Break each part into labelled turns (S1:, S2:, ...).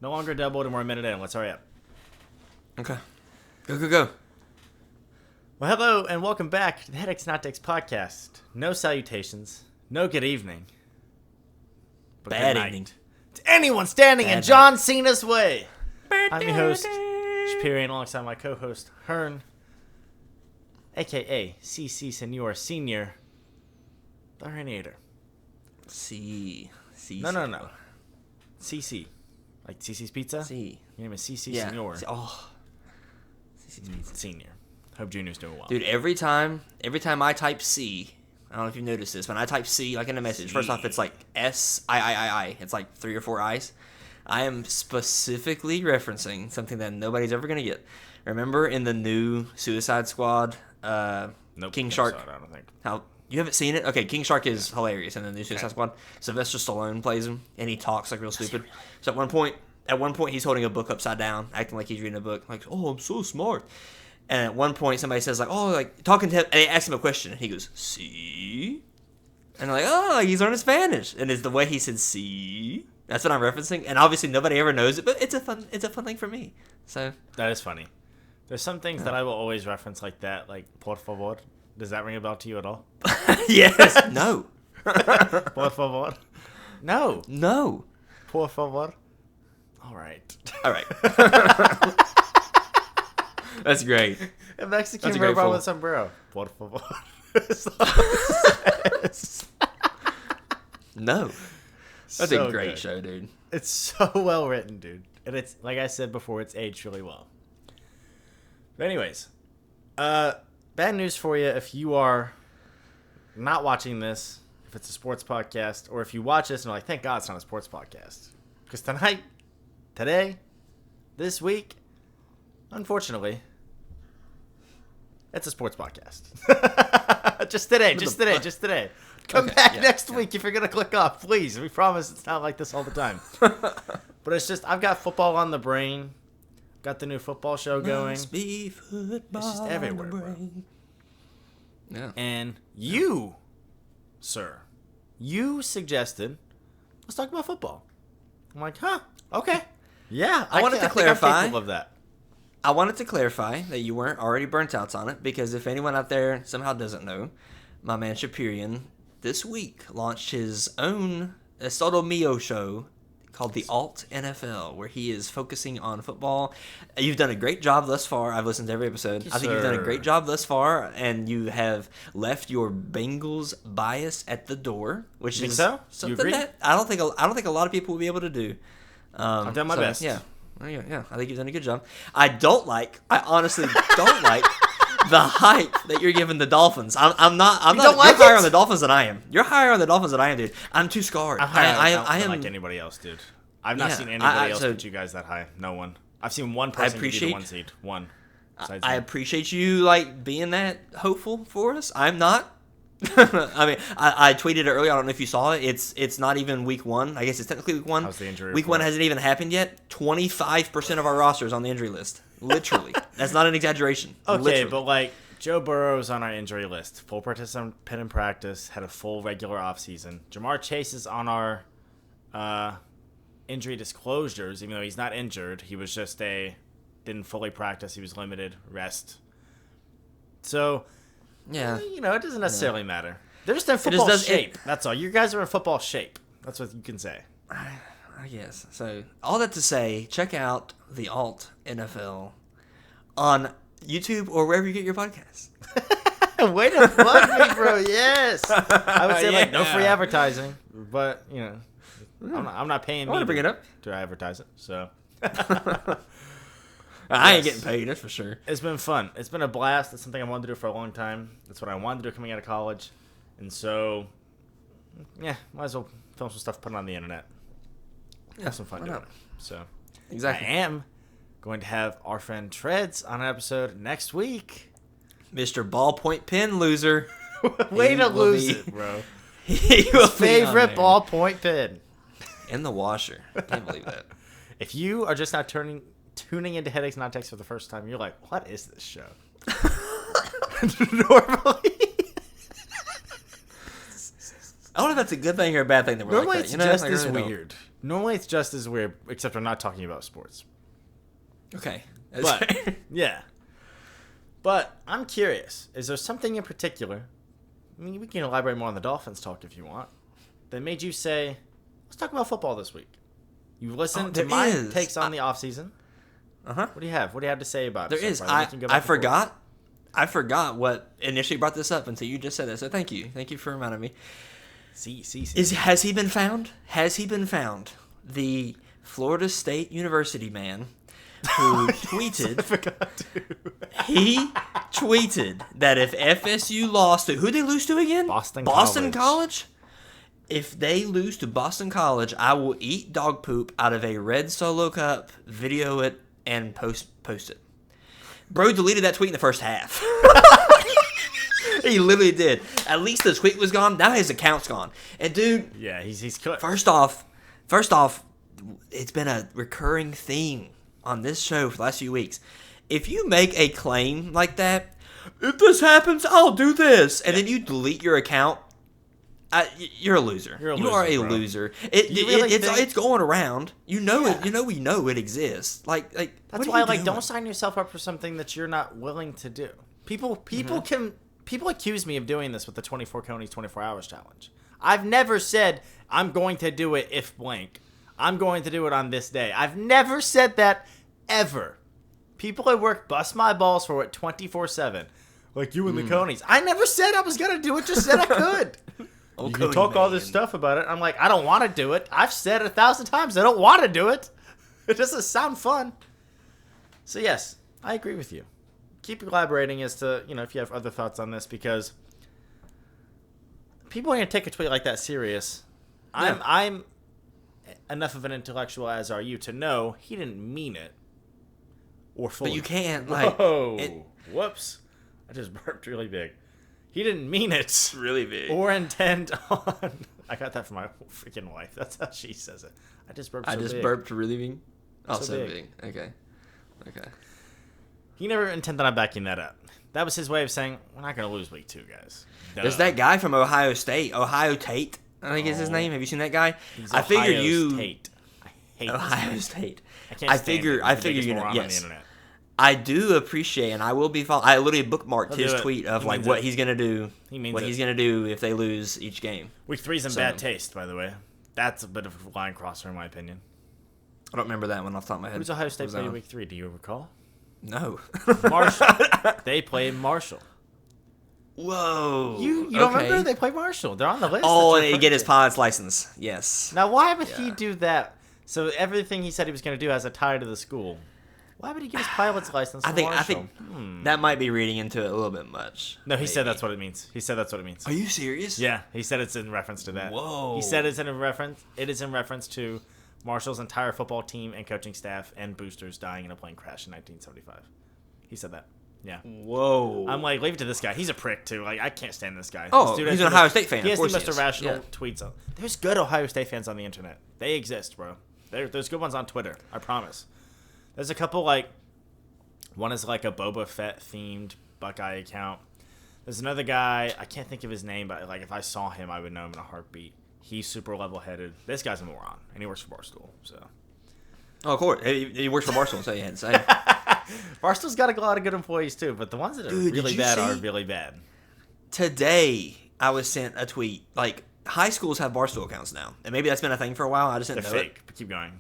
S1: No longer doubled and we're a minute in. Let's hurry up.
S2: Okay. Go.
S1: Well, hello and welcome back to the Headaches Not Dicks podcast. No salutations. No good evening. But
S2: Bad
S1: good night
S2: evening.
S1: to anyone standing in
S2: Bad
S1: John Cena's way. I'm your host, Shapirian, alongside my co-host, Hearn, a.k.a. CC Senor Senior, the Hernator.
S2: C.
S1: No. CC. Like CC's Pizza?
S2: C.
S1: Your name is CC
S2: Yeah.
S1: Senor.
S2: Oh.
S1: Senior. Hope Junior's doing well.
S2: Dude, every time I type C, I don't know if you've noticed this, when I type C, like in a message, first off, it's like S-I-I-I-I. It's like 3 or 4 I's. I am specifically referencing something that nobody's ever going to get. Remember in the new Suicide Squad,
S1: Nope,
S2: King Shark?
S1: I don't think.
S2: How you haven't seen it? Okay, King Shark is hilarious in the new Suicide Squad. Sylvester Stallone plays him, and he talks like real stupid. So at one point, he's holding a book upside down, acting like he's reading a book. Like, oh, I'm so smart. And at one point, somebody says like, oh, like talking to him, and they ask him a question, and he goes, "See," and they're like, oh, he's learning Spanish, and it's the way he said "see." That's what I'm referencing, and obviously nobody ever knows it, but it's a fun thing for me. So
S1: That is funny. There's some things that I will always reference like that, like por favor. Does that ring a bell to you at all?
S2: yes, no,
S1: Por favor. No. Por favor. All right.
S2: That's great.
S1: A Mexican
S2: That's a great
S1: robot
S2: fool.
S1: with sombrero. Por favor. That's all it says.
S2: No, that's
S1: So
S2: a great
S1: good.
S2: show, dude.
S1: It's so well written, dude. And it's, like I said before, it's aged really well. But anyways, bad news for you if you are not watching this, if it's a sports podcast, or if you watch this and are like, thank God it's not a sports podcast. Because today, this week, unfortunately, it's a sports podcast. just today. Come
S2: Okay,
S1: back
S2: yeah,
S1: next week if you're going to click off, please. We promise it's not like this all the time. But it's just, I've got football on the brain. Got the new football show going.
S2: Must be football
S1: It's just everywhere,
S2: on the
S1: bro.
S2: brain. Yeah.
S1: And you, sir, you suggested, let's talk about football. I'm like, huh, okay. Yeah,
S2: I wanted to
S1: think I'm
S2: clarify.
S1: capable of that.
S2: I wanted to clarify that you weren't already burnt out on it, because if anyone out there somehow doesn't know, my man Shapirian this week launched his own Estado Mio show called the Alt NFL, where he is focusing on football. You've done a great job thus far. I've listened to every episode.
S1: Yes,
S2: I think you've done a
S1: sir.
S2: great job thus far, and you have left your Bengals bias at the door, which
S1: Think
S2: is
S1: so? You
S2: something
S1: agree?
S2: that I don't think a lot of people will be able to do.
S1: I've done my best.
S2: Yeah. Well, yeah, I think you've done a good job. I honestly don't like the hype that you're giving the Dolphins. I'm not.
S1: don't
S2: You're
S1: like
S2: higher
S1: it?
S2: on the Dolphins than I am. You're higher on the Dolphins than I am, dude. I'm too scarred.
S1: I
S2: I
S1: don't
S2: am.
S1: like anybody else, dude. I've not
S2: Yeah,
S1: seen anybody else
S2: so-
S1: put you guys that high. No one. I've seen one person give you the
S2: appreciate-
S1: 1 seed. One. Besides
S2: I
S1: me.
S2: appreciate you like being that hopeful for us. I'm not. I mean, I tweeted it earlier. I don't know if you saw it. It's not even week 1. I guess it's technically week 1.
S1: How's the injury
S2: Week 1
S1: report?
S2: hasn't even happened yet. 25% of our roster is on the injury list. Literally. That's not an exaggeration.
S1: Okay,
S2: Literally.
S1: but like Joe Burrow's on our injury list. Full participant in practice, had a full regular offseason. Jamar Chase is on our injury disclosures, even though he's not injured. He was just didn't fully practice. He was limited rest. So,
S2: yeah.
S1: it doesn't necessarily matter. They're just in football
S2: does-
S1: shape. That's all. You guys are in football shape. That's what you can say.
S2: I guess. So, all that to say, check out the Alt NFL on YouTube or wherever you get your podcasts.
S1: Way to plug me, bro. Yes. I would say like no
S2: Yeah.
S1: free advertising, but I'm not paying.
S2: I want to bring it up.
S1: to advertise it. So
S2: I ain't
S1: Yes.
S2: getting paid, that's for sure.
S1: it's been fun. It's been a blast. It's something I wanted to do for a long time. That's what I wanted to do coming out of college, and so yeah, might as well film some stuff, put it on the internet. Have some fun
S2: why
S1: doing
S2: not?
S1: it. So
S2: Exactly.
S1: I am going to have our friend Treads on an episode next week.
S2: Mr. Ballpoint Pen loser.
S1: Way
S2: He
S1: to
S2: will
S1: lose
S2: be-
S1: it, bro.
S2: He will be on
S1: Favorite
S2: there.
S1: ballpoint pen.
S2: In the washer. Can't believe that.
S1: If you are just now tuning into Headaches Not Dicks for the first time, you're like, what is this show? Normally,
S2: I don't know if that's a good thing or a bad thing that we're
S1: Normally
S2: like
S1: it's
S2: that. You know?
S1: just
S2: Like, I
S1: as
S2: really don't.
S1: weird. Normally it's just as weird, except we're not talking about sports.
S2: Okay.
S1: But yeah. But I'm curious. Is there something in particular? I mean, we can elaborate more on the Dolphins talk if you want. That made you say, let's talk about football this week. You listened to my takes on the offseason.
S2: Uh-huh.
S1: What do you have? What do you have to say about
S2: There
S1: it?
S2: is.
S1: So far? Then we can go back
S2: I
S1: and forth.
S2: forgot. I forgot what initially brought this up until you just said it. So thank you. Thank you for reminding me. Has he been found? Has he been found? The Florida State University man who tweeted.
S1: I forgot to.
S2: He tweeted that if FSU lost to who'd they lose to again?
S1: Boston
S2: College. If they lose to Boston College, I will eat dog poop out of a red Solo cup, video it, and post it. Bro deleted that tweet in the first half. He literally did. At least the tweet was gone. Now his account's gone. And dude,
S1: Yeah, he's cooked.
S2: First off, it's been a recurring theme on this show for the last few weeks. If you make a claim like that, if this happens, I'll do this, and then you delete your account, you're a loser. You are a
S1: bro.
S2: loser.
S1: It's
S2: going around. You know it. You know we know it exists. Like
S1: That's why, don't sign yourself up for something that you're not willing to do. People accuse me of doing this with the 24 Coney's 24 hours challenge. I've never said I'm going to do it if blank. I'm going to do it on this day. I've never said that ever. People at work bust my balls for it 24/7. Like you and the Coney's. I never said I was going to do it, just said I could. You can talk all this stuff about it. I'm like, I don't want to do it. I've said it 1,000 times. I don't want to do it. It doesn't sound fun. So yes, I agree with you. Keep elaborating as to, if you have other thoughts on this, because people are going to take a tweet like that serious.
S2: Yeah.
S1: I'm enough of an intellectual, as are you, to know he didn't mean it. Or fully.
S2: But you can't,
S1: Whoops. I just burped really big. He didn't mean it.
S2: Really big.
S1: Or intend on... I got that from my freaking wife. That's how she says it. I just burped
S2: burped really big. Oh,
S1: So
S2: so big. Okay.
S1: He never intended on backing that up. That was his way of saying, we're not going to lose week 2, guys.
S2: There's that guy from Ohio State. Ohio Tate, I think is his name. Have you seen that guy?
S1: I
S2: figured you...
S1: Tate. I hate
S2: Ohio
S1: this
S2: State.
S1: I can't stand it.
S2: I
S1: He's the
S2: figure
S1: biggest
S2: you know.
S1: moron on the
S2: Yes.
S1: internet.
S2: I do appreciate, and I will be following. I literally bookmarked
S1: He'll
S2: his
S1: do it.
S2: tweet of
S1: He
S2: like
S1: means
S2: what
S1: it.
S2: he's gonna do.
S1: He means
S2: what
S1: it.
S2: he's gonna do if they lose each game.
S1: Week 3's in
S2: So-
S1: bad taste, by the way. That's a bit of a line crosser, in my opinion.
S2: I don't remember that one off the top of my head.
S1: Who's Ohio State
S2: What was that
S1: played
S2: one?
S1: week 3? Do you recall?
S2: No.
S1: Marshall. They play Marshall.
S2: Whoa.
S1: You don't remember? They play Marshall. They're on the list.
S2: Oh,
S1: That's
S2: and
S1: your
S2: he get his
S1: first-
S2: pilot's license. Yes.
S1: Now, why would he
S2: Yeah.
S1: do that? So everything he said he was going to do has a tie to the school. Why would he get his pilot's license from
S2: I
S1: Marshall?
S2: think that might be reading into it a little bit much.
S1: No, he said
S2: maybe.
S1: that's what it means. He said that's what it means.
S2: Are you serious?
S1: Yeah, he said it's in reference to that.
S2: Whoa.
S1: He said it's in a reference. It is in reference to Marshall's entire football team and coaching staff and boosters dying in a plane crash in 1975. He said that. Yeah.
S2: Whoa.
S1: I'm like, leave it to this guy. He's a prick too. Like, I can't stand this guy.
S2: Oh,
S1: This dude
S2: he's
S1: has
S2: an
S1: the
S2: Ohio
S1: most-
S2: State fan.
S1: He
S2: Of
S1: has the
S2: course
S1: most
S2: he is.
S1: irrational
S2: Yeah.
S1: tweets. There's good Ohio State fans on the internet. They exist, bro. There's good ones on Twitter. I promise. There's a couple one is like a Boba Fett themed Buckeye account. There's another guy, I can't think of his name, but if I saw him, I would know him in a heartbeat. He's super level-headed. This guy's a moron, and he works for Barstool. So
S2: Oh, of course. He works for Barstool, so you had to say.
S1: Barstool's got a lot of good employees too, but the ones that are
S2: Dude, did
S1: really
S2: you
S1: bad are
S2: see-
S1: really bad.
S2: Today, I was sent a tweet. High schools have Barstool accounts now. And maybe that's been a thing for a while. I just
S1: They're
S2: didn't know
S1: fake, but keep going.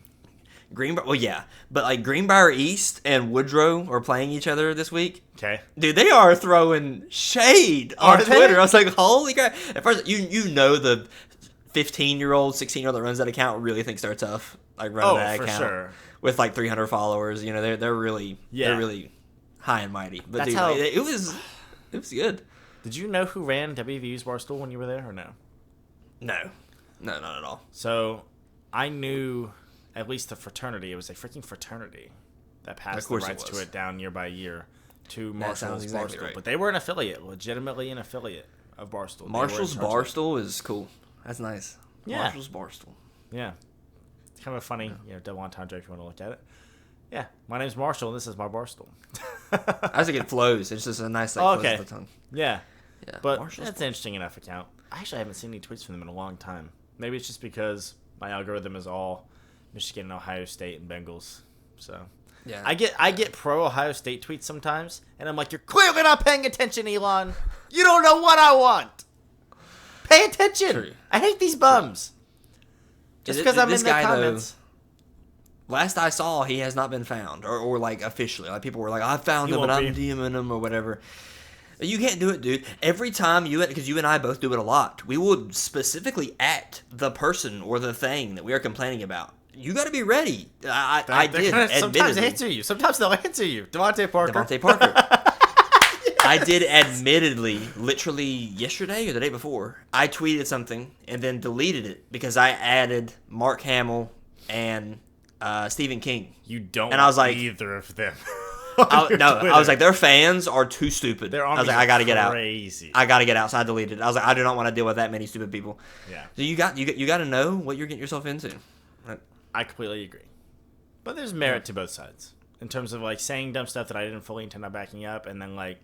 S2: it. Well, yeah. But, Greenbrier East and Woodrow are playing each other this week.
S1: Okay.
S2: Dude, they are throwing shade on
S1: Are they?
S2: Twitter. I was like, holy crap. At first, you know the 15-year-old, 16-year-old that runs that account really thinks they're tough. Running that
S1: for
S2: account.
S1: sure.
S2: With 300 followers. They're really
S1: Yeah.
S2: they're really high and mighty. But
S1: That's
S2: dude,
S1: how-
S2: it was good.
S1: Did you know who ran WVU's Barstool when you were there, or no?
S2: No, not at all.
S1: So, I knew at least the fraternity. It was a freaking fraternity that passed
S2: Of
S1: the
S2: course it
S1: rights to
S2: was.
S1: it down year by year to
S2: That
S1: Marshall's
S2: sounds exactly
S1: Barstool.
S2: right.
S1: But they were an affiliate, legitimately an affiliate of Barstool. They were in
S2: Marshall's
S1: charge of it.
S2: Barstool is cool. That's nice.
S1: Yeah.
S2: Marshall's Barstool.
S1: Yeah. It's kind of a funny, double entendre if you want to look at it. Yeah. My name's Marshall, and this is my Barstool.
S2: I think it flows. It's just a nice
S1: Oh,
S2: flows
S1: okay.
S2: off the tongue.
S1: Yeah.
S2: Yeah,
S1: But
S2: Marshall's
S1: that's an interesting enough account. I actually haven't seen any tweets from them in a long time. Maybe it's just because my algorithm is all Michigan and Ohio State and Bengals. So
S2: Yeah.
S1: I get pro Ohio State tweets sometimes, and I'm like, you're clearly not paying attention, Elon. You don't know what I want. Pay attention.
S2: True.
S1: I hate these bums. Just because I'm in the comments.
S2: Last I saw, he has not been found, or like officially. Like people were like, I found him and I'm DMing him or whatever. You can't do it, dude. Every time because you and I both do it a lot, we will specifically at the person or the thing that we are complaining about. You got to be ready. I did.
S1: Sometimes answer you. Sometimes they'll answer you. Devontae Parker.
S2: I did admittedly, literally yesterday or the day before, I tweeted something and then deleted it because I added Mark Hamill and Stephen King.
S1: You don't
S2: and I was like,
S1: either of them.
S2: I was like, their fans are too stupid. I was like, I got to get out. I got to get out. So I deleted it. I was like, I do not want to deal with that many stupid people.
S1: Yeah.
S2: So you got to know what you're getting yourself into.
S1: I completely agree. But there's merit to both sides in terms of like saying dumb stuff that I didn't fully intend on backing up, and then like,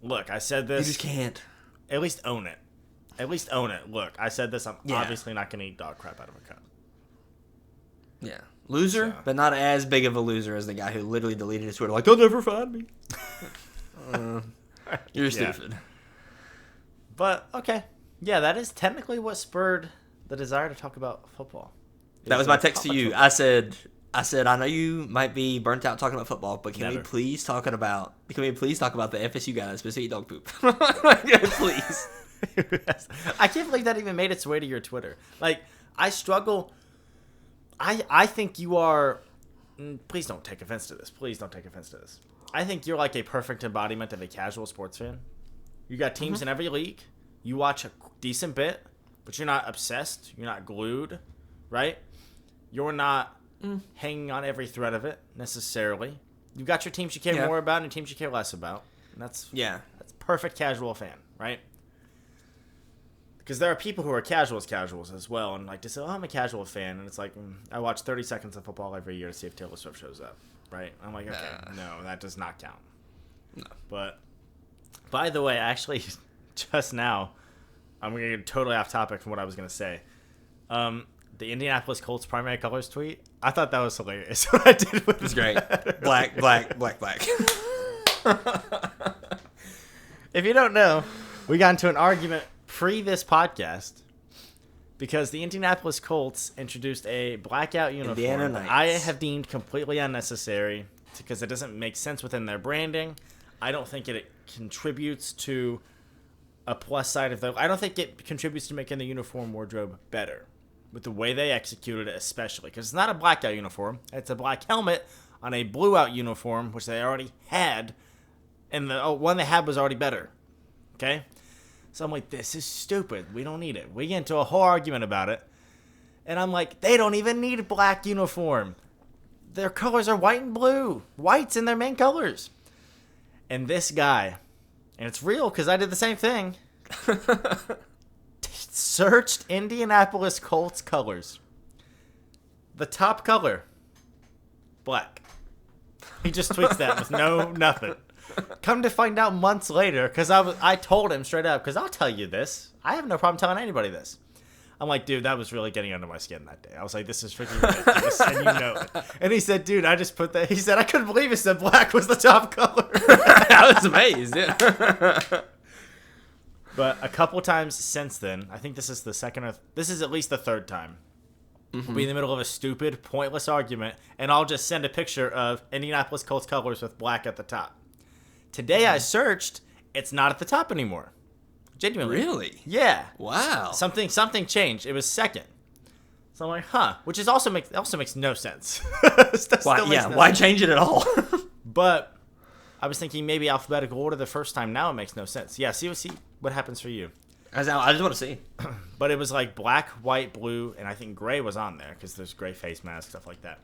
S1: look, I said this.
S2: You just can't.
S1: At least own it. At least own it. Look, I said this. I'm obviously not going to eat dog crap out of a cup.
S2: Yeah. Loser, but not as big of a loser as the guy who literally deleted his Twitter like, they'll never find me. You're stupid.
S1: But, okay. Yeah, that is technically what spurred the desire to talk about football.
S2: That was my text to you. I said, I know you might be burnt out talking about football, but can we please talk about the FSU guys supposed to eat dog poop? Please.
S1: I can't believe that even made its way to your Twitter. Like, I struggle. I think you are. Please don't take offense to this. Please don't take offense to this. I think you're like a perfect embodiment of a casual sports fan. You got teams in every league. You watch a decent bit, but you're not obsessed. You're not glued, right? You're not hanging on every thread of it necessarily. You've got your teams you care more about and your teams you care less about. And that's perfect casual fan, right? Because there are people who are casuals as well, and like to say, "Oh, I'm a casual fan," and it's like I watch 30 seconds of football every year to see if Taylor Swift shows up, right? I'm like, okay, no, that does not count.
S2: No.
S1: But by the way, actually, just now, I'm gonna get totally off topic from what I was gonna say. The Indianapolis Colts primary colors tweet, I thought that was hilarious. What I did with
S2: it was great. Black.
S1: If you don't know, we got into an argument pre this podcast because the Indianapolis Colts introduced a blackout uniform that I have deemed completely unnecessary because it doesn't make sense within their branding. I don't think it contributes to a plus side of I don't think it contributes to making the uniform wardrobe better with the way they executed it, especially because it's not a blackout uniform. It's a black helmet on a blue out uniform, which they already had, and the one they had was already better. Okay? So I'm like, this is stupid. We don't need it. We get into a whole argument about it. And I'm like, they don't even need a black uniform. Their colors are white and blue. White's in their main colors. And this guy, and it's real because I did the same thing, searched Indianapolis Colts colors. The top color, black. He just tweets that with nothing. Come to find out months later, because I told him straight up, because I'll tell you this. I have no problem telling anybody this. I'm like, dude, that was really getting under my skin that day. I was like, this is freaking ridiculous, and you know it. And he said, dude, I just put that. He said, I couldn't believe it said black was the top color.
S2: I was amazed, yeah.
S1: But a couple times since then, I think this is this is at least the third time. We'll be in the middle of a stupid, pointless argument, and I'll just send a picture of Indianapolis Colts colors with black at the top. Today I searched, it's not at the top anymore. Genuinely.
S2: Really?
S1: Yeah.
S2: Wow.
S1: Something changed. It was second. So I'm like, huh. Which also makes no sense.
S2: Why change it at all?
S1: But I was thinking maybe alphabetical order the first time. Now it makes no sense. Yeah, see what happens for you.
S2: I just want to see.
S1: But it was like black, white, blue, and I think gray was on there because there's gray face mask, stuff like that.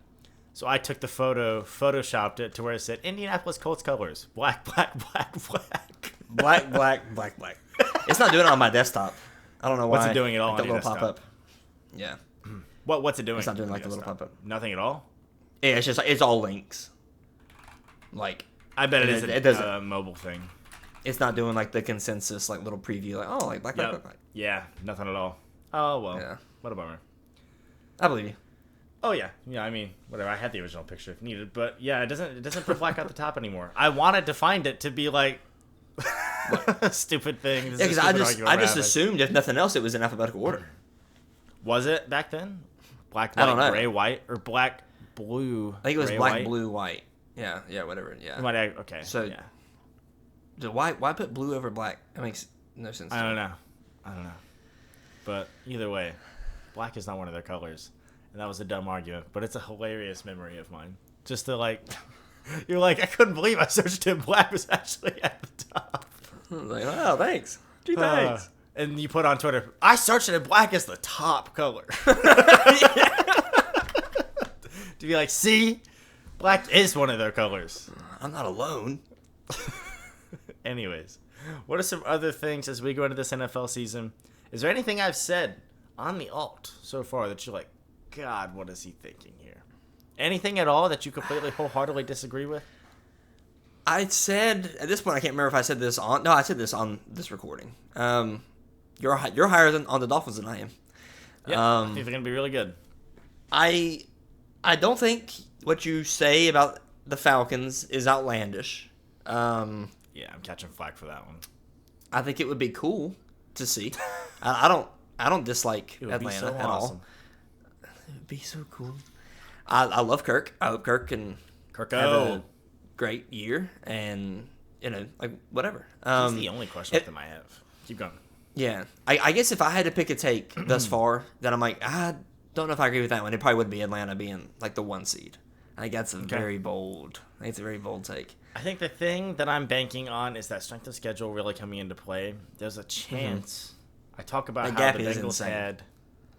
S1: So I took the photoshopped it to where it said Indianapolis Colts colors. Black, black, black, black.
S2: Black, black, black, black. It's not doing it on my desktop. I don't know why.
S1: What's it doing at all
S2: like
S1: on your
S2: little
S1: desktop?
S2: pop-up. Yeah.
S1: What's it doing?
S2: It's not doing like the little pop-up.
S1: Nothing at all?
S2: Yeah, it's just it's all links. Like
S1: I bet it is a mobile thing.
S2: It's not doing like the consensus like little preview like black.
S1: Yeah, nothing at all. Oh well.
S2: Yeah.
S1: What a bummer.
S2: I believe you.
S1: Oh yeah. I mean, whatever. I had the original picture if needed, but yeah, it doesn't put black at the top anymore. I wanted to find it to be like stupid thing.
S2: Yeah, because I just assumed if nothing else it was in alphabetical order.
S1: Was it back then? Black,
S2: I don't know.
S1: gray, white, or black, blue?
S2: I think it was
S1: gray,
S2: black,
S1: white?
S2: blue, white. Yeah, whatever. Yeah.
S1: Okay.
S2: So
S1: yeah.
S2: why put blue over black? That makes no sense.
S1: I don't know. But either way, black is not one of their colors, and that was a dumb argument. But it's a hilarious memory of mine. Just to like, you're like, I couldn't believe I searched it. Black was actually at the top.
S2: I was like, oh, thanks. Gee, thanks.
S1: And you put on Twitter, I searched it and black is the top color. To be like, see? Black is one of their colors.
S2: I'm not alone.
S1: Anyways, what are some other things as we go into this NFL season? Is there anything I've said on the alt so far that you're like, God, what is he thinking here? Anything at all that you completely wholeheartedly disagree with?
S2: I said, at this point, I can't remember if I said this on... No, I said this on this recording. You're higher on the Dolphins than I am.
S1: Yeah, I think they're going to be really good.
S2: I don't think what you say about the Falcons is outlandish.
S1: Yeah, I'm catching flack for that one.
S2: I think it would be cool to see. I don't dislike Atlanta
S1: so
S2: at
S1: awesome.
S2: all. It would be so cool. I love Kirk. I hope Kirk can have a great year and whatever.
S1: That's the only question with them I have. Keep going.
S2: Yeah, I guess if I had to pick a take thus far, then I'm like, I don't know if I agree with that one. It probably would be Atlanta being like the 1 seed. I think that's very bold. I think it's a very bold take.
S1: I think the thing that I'm banking on is that strength of schedule really coming into play. There's a chance. I talk about how the Bengals had.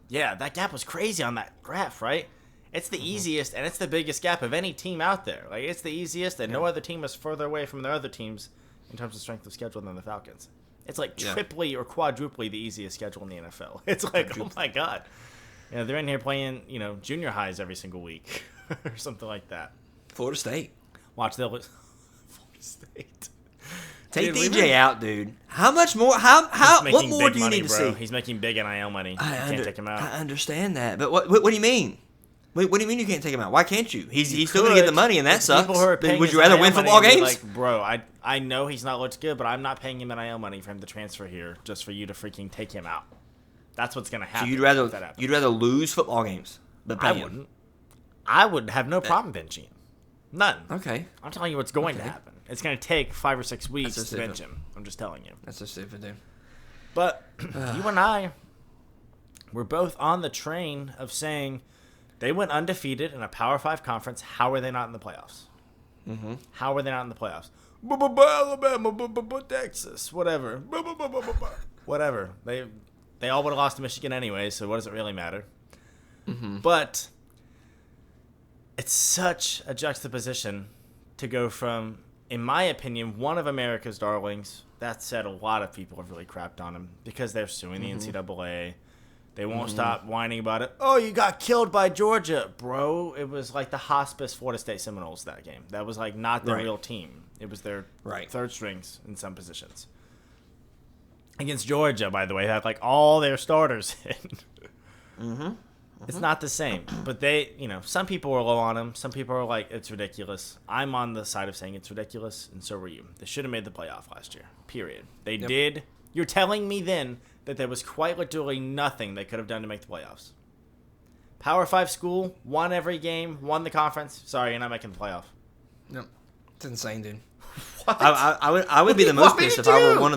S1: Yeah, that gap was crazy on that graph, right? It's the easiest and it's the biggest gap of any team out there. Like, it's the easiest, and no other team is further away from their other teams in terms of strength of schedule than the Falcons. It's like triply or quadruply the easiest schedule in the NFL. It's like, oh my God. You know, they're in here playing, junior highs every single week or something like that.
S2: Florida State.
S1: Watch, they'll lose. Florida State.
S2: Take DJ out, dude. How much more? What more do you need to see?
S1: He's making big NIL money. You can't take him out.
S2: I understand that, but what do you mean? What do you mean you can't take him out? Why can't you? He's still gonna get the money, and that sucks. Would you rather win football games?
S1: Like, bro, I know he's not looked good, but I'm not paying him NIL money for him to transfer here just for you to freaking take him out. That's what's gonna happen.
S2: So you'd rather lose football games, but pay
S1: I
S2: him.
S1: wouldn't. I would have no problem benching him. None.
S2: Okay.
S1: I'm telling you what's going to happen. It's going to take 5 or 6 weeks to bench him. I'm just telling you.
S2: That's so stupid, dude.
S1: But you and I, we're both on the train of saying they went undefeated in a Power 5 conference. How are they not in the playoffs? Mm-hmm. How are they not in the playoffs? Alabama, Texas, whatever. Whatever. They all would have lost to Michigan anyway, so what does it really matter? Mm-hmm. But it's such a juxtaposition to go from, in my opinion, one of America's darlings. That said, a lot of people have really crapped on him because they're suing the NCAA. They won't stop whining about it. Oh, you got killed by Georgia. Bro, it was like the hospice Florida State Seminoles that game. That was like not their real team. It was their third strings in some positions. Against Georgia, by the way, they had like all their starters in. It's not the same. But they, some people were low on him. Some people are like, it's ridiculous. I'm on the side of saying it's ridiculous, and so were you. They should have made the playoff last year, period. They did. You're telling me then that there was quite literally nothing they could have done to make the playoffs. Power 5 school, won every game, won the conference. Sorry, you're not making the playoff.
S2: No. It's insane, dude.
S1: What?
S2: I would be the most pissed if I were one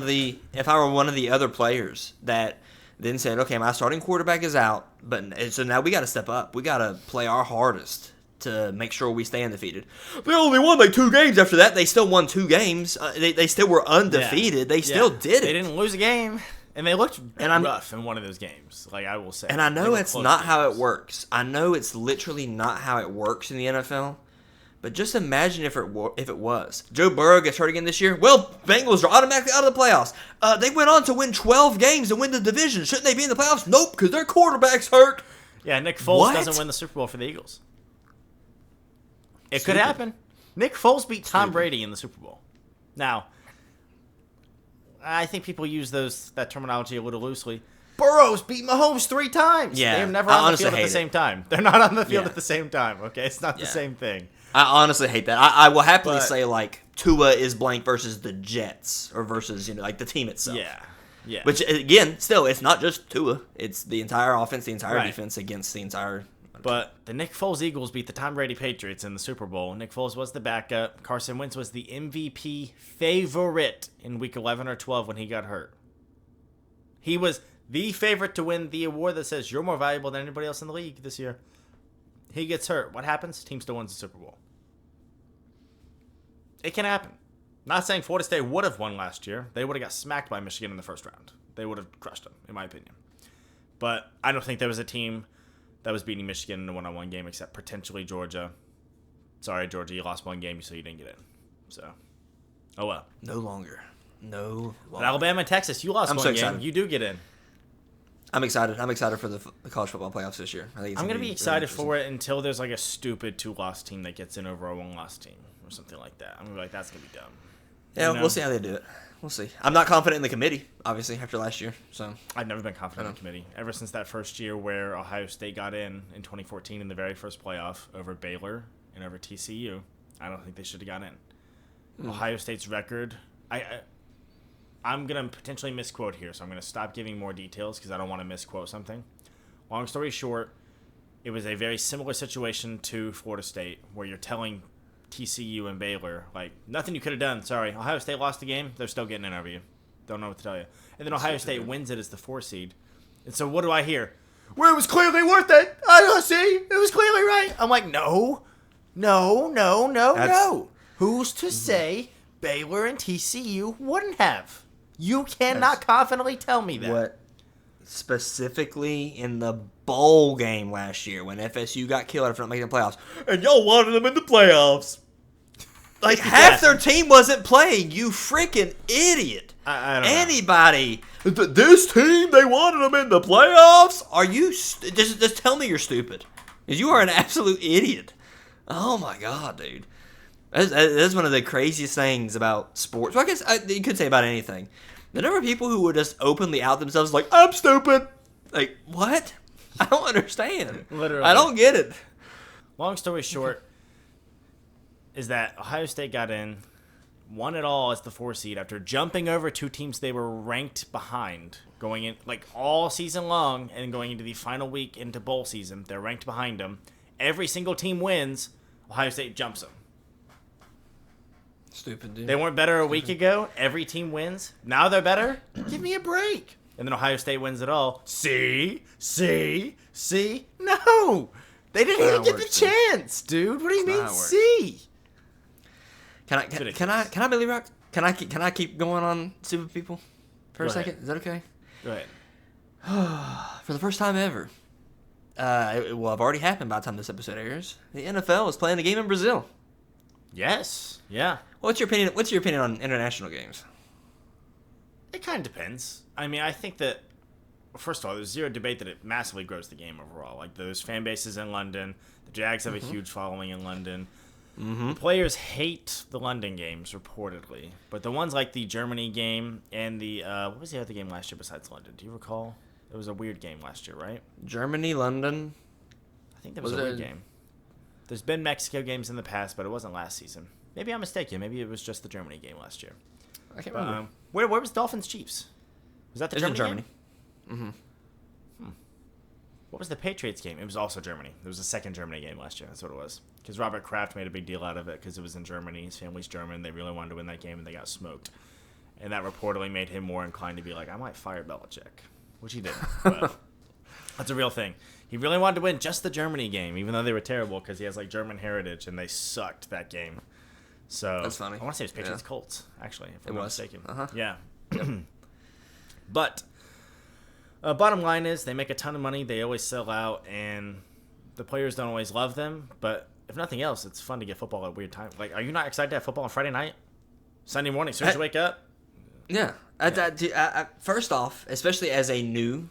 S2: of the other players that then said, okay, my starting quarterback is out, but so now we got to step up. We got to play our hardest to make sure we stay undefeated. They only won like 2 games after that. They still won 2 games. They still were undefeated. Yeah. They still did it.
S1: They didn't lose a game. And they looked rough in one of those games, like I will say.
S2: And I know it's not how it works. I know it's literally not how it works in the NFL. But just imagine if it was. Joe Burrow gets hurt again this year. Well, Bengals are automatically out of the playoffs. They went on to win 12 games and win the division. Shouldn't they be in the playoffs? Nope, because their quarterback's hurt.
S1: Yeah, Nick Foles doesn't win the Super Bowl for the Eagles. It could happen. Nick Foles beat Tom Brady in the Super Bowl. Now, I think people use that terminology a little loosely. Burrow's beat Mahomes 3 times.
S2: Yeah,
S1: They're never
S2: I
S1: on the
S2: honestly
S1: field at
S2: hate
S1: the
S2: it.
S1: same time. They're not on the field
S2: Yeah.
S1: at the same time. Okay, it's not the
S2: Yeah.
S1: same thing.
S2: I honestly hate that. I will happily
S1: But-
S2: say like Tua is blank versus the Jets or versus like the team itself.
S1: Yeah.
S2: Which again, still, it's not just Tua. It's the entire offense, the entire
S1: Right.
S2: defense against the entire.
S1: But the Nick Foles Eagles beat the Tom Brady Patriots in the Super Bowl. Nick Foles was the backup. Carson Wentz was the MVP favorite in Week 11 or 12 when he got hurt. He was the favorite to win the award that says you're more valuable than anybody else in the league this year. He gets hurt. What happens? Team still wins the Super Bowl. It can happen. Not saying Florida State would have won last year. They would have got smacked by Michigan in the first round. They would have crushed them, in my opinion. But I don't think there was a team that was beating Michigan in a one-on-one game except potentially Georgia. Sorry, Georgia, you lost one game, so you didn't get in. So, oh well.
S2: No longer.
S1: But Alabama and Texas, you lost
S2: I'm
S1: one
S2: so
S1: game.
S2: excited.
S1: You do get in.
S2: I'm excited. I'm excited for the college football playoffs this year. I think it's
S1: I'm going to be
S2: really
S1: excited
S2: interesting.
S1: for it until there's like a stupid 2-loss team that gets in over a 1-loss team or something like that. I'm going to be like, that's going to be dumb.
S2: Yeah,
S1: You know?
S2: we'll see how they do it. We'll see. I'm not confident in the committee, obviously, after last year. So
S1: I've never been confident in the committee. Ever since that first year where Ohio State got in 2014 in the very first playoff over Baylor and over TCU, I don't think they should have got in. Ohio State's record, I'm going to potentially misquote here, so I'm going to stop giving more details because I don't want to misquote something. Long story short, it was a very similar situation to Florida State where you're telling TCU and Baylor, like, nothing you could have done. Sorry, Ohio State lost the game. They're still getting in over you. Don't know what to tell you. And then Ohio State wins it as the 4 seed. And so what do I hear? Well, it was clearly worth it. I don't see. It was clearly right. I'm like, no. Who's to say Baylor and TCU wouldn't have? You cannot confidently tell me that.
S2: what specifically in the bowl game last year when FSU got killed after not making the playoffs, and y'all wanted them in the playoffs. Like half their team wasn't playing. You freaking idiot!
S1: I don't know.
S2: Anybody, this team, they wanted them in the playoffs. Are you? Just tell me you're stupid, because you are an absolute idiot. Oh my god, dude. That's one of the craziest things about sports. Well, I guess you could say about anything. The number of people who would just openly out themselves like, I'm stupid. Like, what? I don't understand.
S1: Literally.
S2: I don't get it.
S1: Long story short is that Ohio State got in, won it all as the 4 seed after jumping over 2 teams they were ranked behind going in like all season long and going into the final week into bowl season. They're ranked behind them. Every single team wins. Ohio State jumps them.
S2: Stupid, dude.
S1: They weren't better a week ago. Every team wins. Now they're better. Give me a break. And then Ohio State wins it all. See? No. They didn't even get the chance, dude. What do you mean,
S2: not how it works.
S1: see?
S2: Can I Billy Rock? Can I keep going on stupid people for
S1: Go
S2: a second?
S1: ahead.
S2: Is that okay?
S1: Go ahead.
S2: For the first time ever, it will have already happened by the time this episode airs. The NFL is playing a game in Brazil.
S1: Yes. Yeah.
S2: What's your opinion? What's your opinion on international games?
S1: It kind of depends. I mean, I think that, first of all, there's zero debate that it massively grows the game overall. Like, those fan bases in London. The Jags have a huge following in London. The players hate the London games, reportedly. But the ones like the Germany game and the, what was the other game last year besides London? Do you recall? There was a weird game last year, right?
S2: Germany, London.
S1: I think there was a weird game. There's been Mexico games in the past, but it wasn't last season. Maybe I'm mistaken. Maybe it was just the Germany game last year.
S2: I can't remember.
S1: Where was Dolphins Chiefs? Was that the
S2: It was in
S1: Germany
S2: Germany.
S1: game? What was the Patriots game? It was also Germany. There was a second Germany game last year. That's what it was. Because Robert Kraft made a big deal out of it because it was in Germany. His family's German. They really wanted to win that game, and they got smoked. And that reportedly made him more inclined to be like, I might fire Belichick, which he didn't. But that's a real thing. He really wanted to win just the Germany game, even though they were terrible because he has like German heritage, and they sucked that game. So
S2: That's funny.
S1: I want to say it was Patriots
S2: Yeah.
S1: Colts, actually, if
S2: It
S1: I'm not
S2: was.
S1: mistaken.
S2: Uh-huh.
S1: Yeah. But bottom line is they make a ton of money. They always sell out, and the players don't always love them. But if nothing else, it's fun to get football at weird times. Like, are you not excited to have football on Friday night? Sunday morning, as soon as you wake up?
S2: Yeah. First off, especially as a new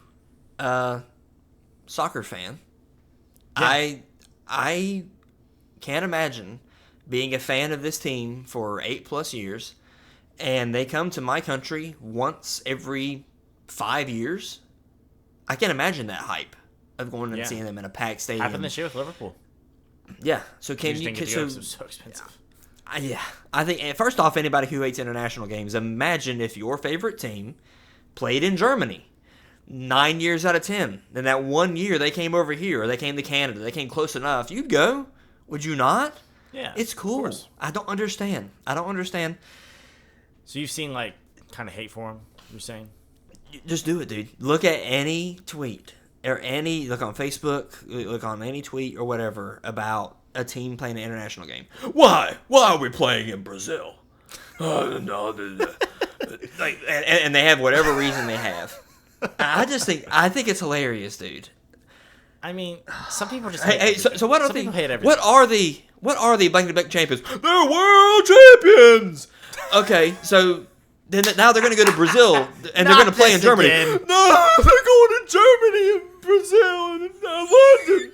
S2: soccer fan,
S1: Yeah.
S2: I can't imagine being a fan of this team for 8+ years and they come to my country once every 5 years, I can't imagine that hype of going and seeing them in a packed stadium.
S1: Happened this year with Liverpool.
S2: Yeah. So can
S1: You
S2: you?
S1: just didn't get to go 'cause it was so expensive.
S2: Yeah. I think first off, anybody who hates international games, imagine if your favorite team played in Germany 9 years out of 10, then that 1 year they came over here, or they came to Canada, they came close enough. You'd go, would you not?
S1: Yeah,
S2: It's cool. I don't understand.
S1: So you've seen like kind of hate for him. You're saying?
S2: Just do it, dude. Look at any tweet or look on Facebook, look on any tweet or whatever about a team playing an international game. Why? Why are we playing in Brazil? Like, and they have whatever reason they have. I think it's hilarious, dude.
S1: I mean, some people just
S2: Hey, so what are
S1: some people hate everything.
S2: what are the blank champions? They're world champions. Okay, so then now they're going to go to Brazil and they're going to play in Germany.
S1: Again.
S2: No, they're going to Germany and Brazil and London.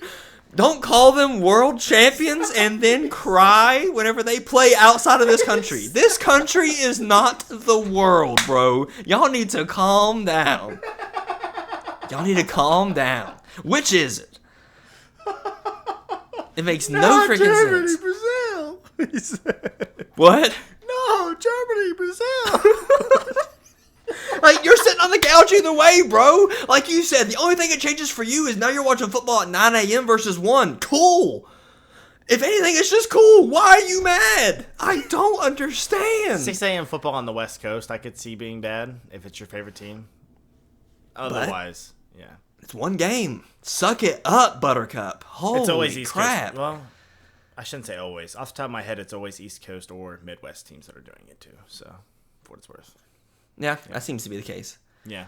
S2: Don't call them world champions and then cry whenever they play outside of this country. This country is not the world, bro. Y'all need to calm down. Which is it? It makes no freaking sense.
S1: Brazil. He said.
S2: What?
S1: No, Germany, Brazil.
S2: Like, you're sitting on the couch either way, bro. Like you said, the only thing that changes for you is now you're watching football at 9 a.m. versus 1. Cool. If anything, it's just cool. Why are you mad? I don't understand.
S1: 6 a.m. football on the West Coast, I could see being bad if it's your favorite team. Otherwise, yeah.
S2: It's one game. Suck it up, Buttercup. Holy
S1: It's always East
S2: crap.
S1: Coast. Well, I shouldn't say always. Off the top of my head, it's always East Coast or Midwest teams that are doing it too. So, for what it's worth.
S2: Yeah, that seems to be the case.
S1: Yeah.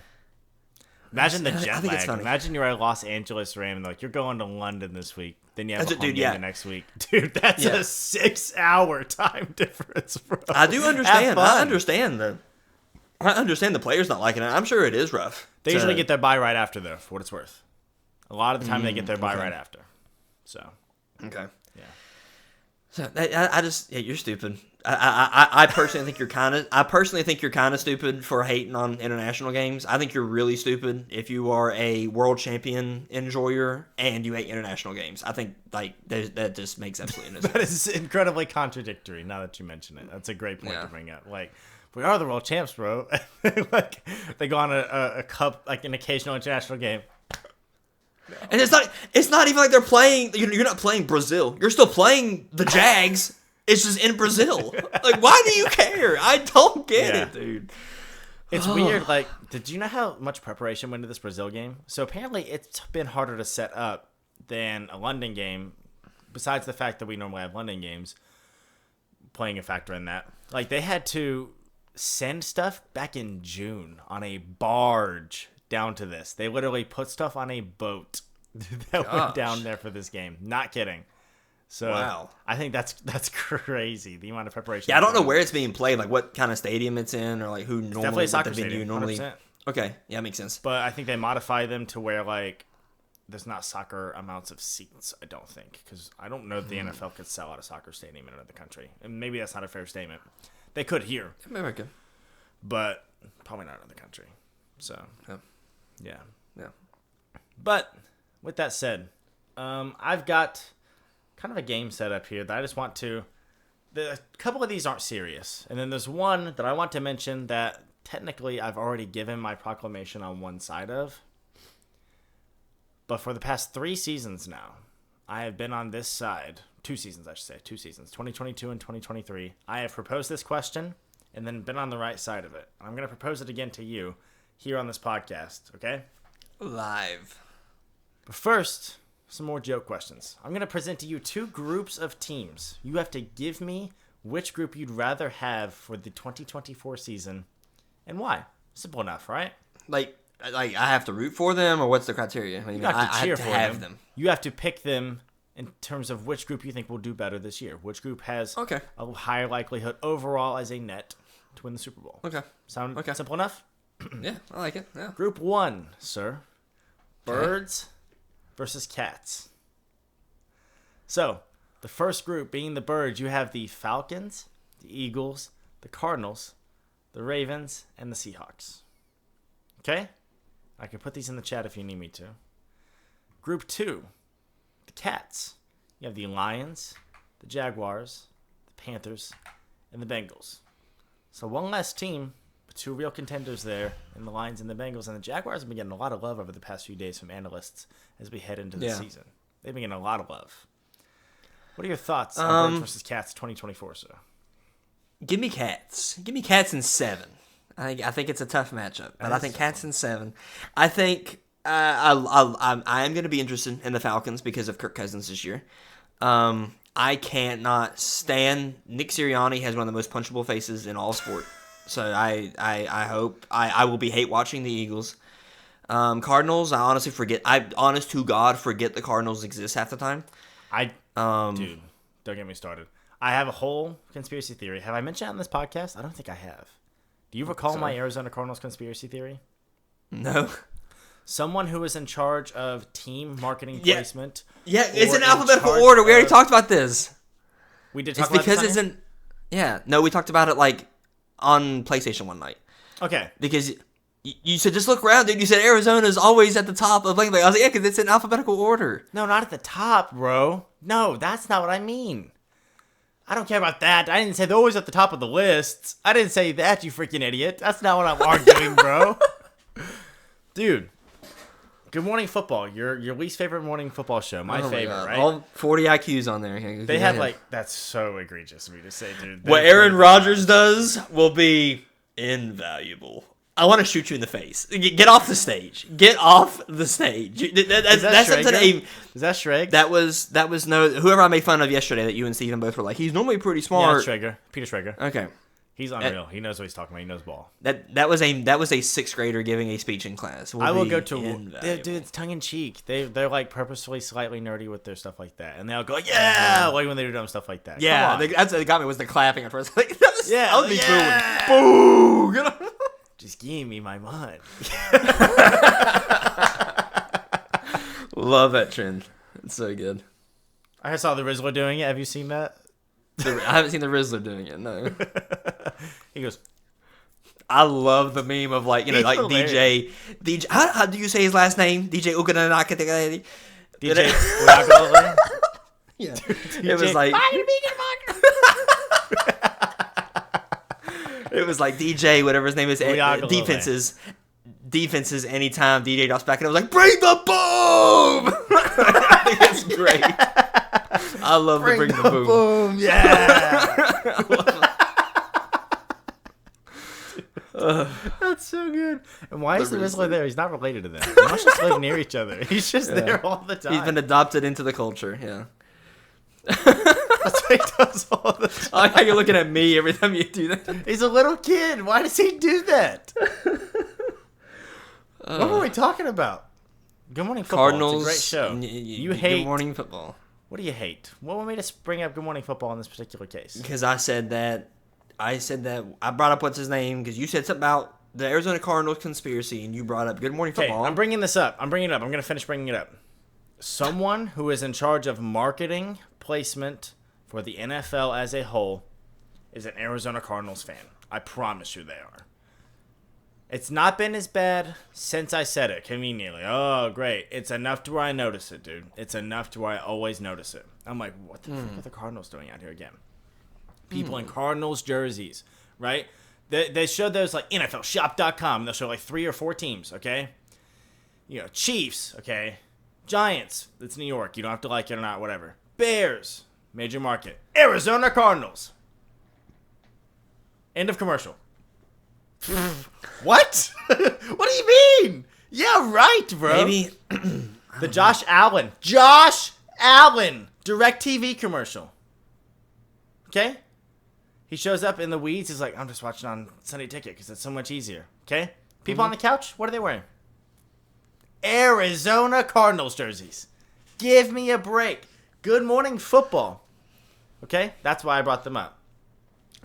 S1: Imagine the jet
S2: I think it's
S1: lag.
S2: funny.
S1: Imagine you're a Los Angeles Ram, like you're going to London this week. Then you have a home game
S2: yeah.
S1: the next week. Dude, that's
S2: Yeah.
S1: a 6-hour time difference, bro.
S2: I do understand.
S1: Have fun.
S2: I understand the players not liking it. I'm sure it is rough.
S1: They usually get their bye right after, though, for what it's worth. A lot of the time, they get their bye
S2: okay.
S1: right after. So,
S2: Okay.
S1: yeah.
S2: So I just you're stupid. I personally think you're kind of stupid for hating on international games. I think you're really stupid if you are a world champion enjoyer and you hate international games. I think like that just makes absolutely no sense.
S1: That is incredibly contradictory, now that you mention it. That's a great point to bring up. Like, we are the world champs, bro. Like, they go on a cup, like an occasional international game.
S2: No. And it's not even like they're playing. You're not playing Brazil. You're still playing the Jags. It's just in Brazil. Like, why do you care? I don't get it, dude.
S1: It's weird. Like, did you know how much preparation went into this Brazil game? So apparently, it's been harder to set up than a London game. Besides the fact that we normally have London games, playing a factor in that. Like, they had to send stuff back in June on a barge down to this. They literally put stuff on a boat that went down there for this game. Not kidding. So
S2: wow.
S1: I think that's crazy, the amount of preparation.
S2: Yeah, I don't know where it's being played, like what kind of stadium it's in, or like who normally
S1: definitely a soccer
S2: what the venue
S1: stadium,
S2: normally.
S1: 100%.
S2: Okay, yeah, makes sense.
S1: But I think they modify them to where like there's not soccer amounts of seats. I don't think, because I don't know if the NFL could sell out a soccer stadium in another country, and maybe that's not a fair statement. They could here,
S2: America,
S1: but probably not another country. So
S2: yeah.
S1: But with that said, I've got kind of a game set up here that I just want to. A couple of these aren't serious, and then there's one that I want to mention that technically I've already given my proclamation on one side of. But for the past 3 seasons now, I have been on this side. 2 seasons, I should say. 2 seasons, 2022 and 2023. I have proposed this question and then been on the right side of it. I'm going to propose it again to you here on this podcast, okay?
S2: Live.
S1: But first, some more joke questions. I'm going to present to you 2 groups of teams. You have to give me which group you'd rather have for the 2024 season and why. Simple enough, right?
S2: Like I have to root for them, or what's the criteria?
S1: You have to cheer for
S2: have
S1: them. You have to pick them in terms of which group you think will do better this year. Which group has a higher likelihood overall as a net to win the Super Bowl.
S2: Okay.
S1: Sound simple enough?
S2: Yeah, I like it. Yeah.
S1: Group 1, sir. Birds versus cats. So, the first group being the birds, you have the Falcons, the Eagles, the Cardinals, the Ravens, and the Seahawks. Okay? I can put these in the chat if you need me to. Group 2, the Cats. You have the Lions, the Jaguars, the Panthers, and the Bengals. So one less team, but 2 real contenders there in the Lions and the Bengals. And the Jaguars have been getting a lot of love over the past few days from analysts as we head into the season. They've been getting a lot of love. What are your thoughts on Birds versus Cats 2024, sir?
S2: Give me Cats. Give me Cats in 7. I think it's a tough matchup, but I think Cats in 7. I think I am going to be interested in the Falcons because of Kirk Cousins this year. I can't not stand Nick Sirianni has one of the most punchable faces in all sport. So I hope I will be hate watching the Eagles. Cardinals, I honestly forget. I honest to God forget the Cardinals exist half the time.
S1: Dude, don't get me started. I have a whole conspiracy theory. Have I mentioned it on this podcast? I don't think I have. Do you recall my Arizona Cardinals conspiracy theory?
S2: No.
S1: Someone who is in charge of team marketing placement.
S2: Yeah, it's in alphabetical order. We already talked about this.
S1: We did talk about this. It's because
S2: it's in. Yeah, no, we talked about it like on PlayStation one night.
S1: Okay.
S2: Because you said just look around, dude. You said Arizona's always at the top of blank. I was like, yeah, because it's in alphabetical order.
S1: No, not at the top, bro. No, that's not what I mean. I don't care about that. I didn't say they're always at the top of the lists. I didn't say that, you freaking idiot. That's not what I'm arguing, bro. Dude. Good Morning Football. Your least favorite morning football show. My favorite, right?
S2: All 40 IQs on there.
S1: They have that's so egregious of me to say, dude.
S2: What Aaron Rodgers does will be invaluable. I want to shoot you in the face. Get off the stage. Get off the stage. That's
S1: Is that Shrek?
S2: That was whoever I made fun of yesterday that you and Steven both were like, he's normally pretty smart.
S1: Yeah, Peter Schrager.
S2: Okay.
S1: He's unreal. He knows what he's talking about. He knows ball.
S2: That was a sixth grader giving a speech in class.
S1: I will go to dude. It's tongue in cheek. They're like purposefully slightly nerdy with their stuff like that, and they'll go yeah, like when they do dumb stuff like that.
S2: Yeah, that's what got me was the clapping at first. Like that would be
S1: booing. Boo! Just give me my money.
S2: Love that trend. It's so good.
S1: I saw the Rizzler doing it. Have you seen that?
S2: I haven't seen the Rizzler doing it. No.
S1: He goes.
S2: I love the meme of like DJ. How do you say his last name? DJ Ugananaka.
S1: DJ Ugananaka.
S2: Yeah. It was like. It was like DJ, whatever his name is, defenses anytime DJ drops back, and I was like, bring the boom! I think it's great. I love bring the boom.
S1: Yeah. That's so good. And why is the Rizzler there? He's not related to them. They must just live near each other. He's just there all the time.
S2: He's been adopted into the culture, yeah.
S1: That's what he does all the time.
S2: I like how you're looking at me every time you do that.
S1: He's a little kid. Why does he do that? What were we talking about? Good Morning Football.
S2: Cardinals.
S1: It's a great show. You hate
S2: Good Morning Football.
S1: What do you hate? What made us bring up Good Morning Football in this particular case?
S2: Because I said that I brought up what's his name because you said something about the Arizona Cardinals conspiracy and you brought up Good Morning Football.
S1: I'm bringing this up. I'm going to finish bringing it up. Someone who is in charge of marketing placement for the NFL as a whole is an Arizona Cardinals fan. I promise you they are. It's not been as bad since I said it conveniently. Oh, great. It's enough to where I notice it, dude. It's enough to where I always notice it. I'm like, what the fuck are the Cardinals doing out here again? People in Cardinals jerseys, right? They show those like NFLshop.com. And they'll show like 3 or 4 teams, okay? Chiefs, okay? Giants, it's New York. You don't have to like it or not, whatever. Bears, major market. Arizona Cardinals. End of commercial. What? What do you mean? Yeah, right, bro.
S2: Maybe
S1: the Josh Allen DirecTV commercial. Okay? He shows up in the weeds. He's like, I'm just watching on Sunday Ticket because it's so much easier. Okay? People on the couch, what are they wearing? Arizona Cardinals jerseys. Give me a break. Good Morning Football. Okay? That's why I brought them up.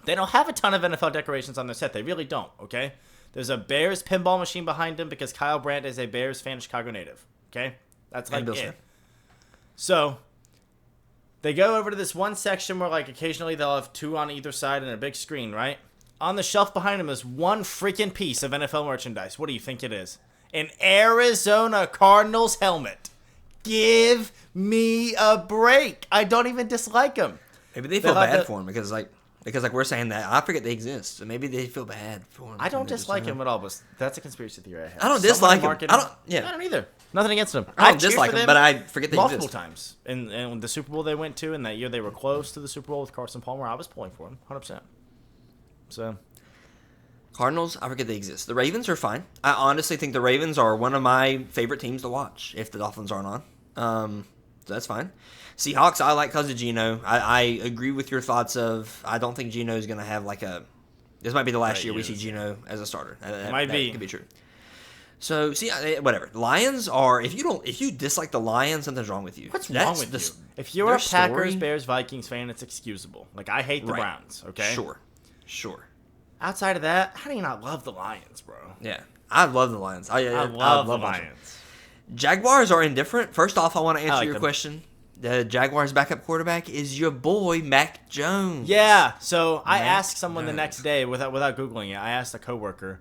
S1: They don't have a ton of NFL decorations on their set. They really don't, okay? There's a Bears pinball machine behind them because Kyle Brandt is a Bears fan, Chicago native. Okay? That's like it. So, they go over to this one section where like occasionally they'll have 2 on either side and a big screen, right? on the shelf behind him is one freaking piece of NFL merchandise. What do you think it is? An Arizona Cardinals helmet. Give me a break. I don't even dislike him.
S2: Maybe they feel bad for him because we're saying that. I forget they exist. So maybe they feel bad for him.
S1: I don't dislike him at all, but that's a conspiracy theory I have.
S2: I don't dislike him. I
S1: don't either. Nothing against him.
S2: I don't dislike him, but I forget they
S1: multiple
S2: exist.
S1: times. And the Super Bowl they went to, and that year they were close to the Super Bowl with Carson Palmer, I was pulling for him, 100%. So...
S2: Cardinals, I forget they exist. The Ravens are fine. I honestly think the Ravens are one of my favorite teams to watch if the Dolphins aren't on. So that's fine. Seahawks, I like because of Geno. I agree with your thoughts of I don't think Geno is going to have this might be the last year we see Geno as a starter. That could be true. So, whatever. Lions are, if you dislike the Lions, something's wrong with you.
S1: What's wrong with you? If you're a Packers, Bears, Vikings fan, it's excusable. I hate the Browns, okay?
S2: Sure.
S1: Outside of that, how do you not love the Lions, bro?
S2: Yeah, I love the Lions. I love the
S1: Lions.
S2: Jaguars are indifferent. First off, I want to answer your question. The Jaguars' backup quarterback is your boy, Mac Jones.
S1: Yeah, so I asked someone the next day, without Googling it, I asked a coworker,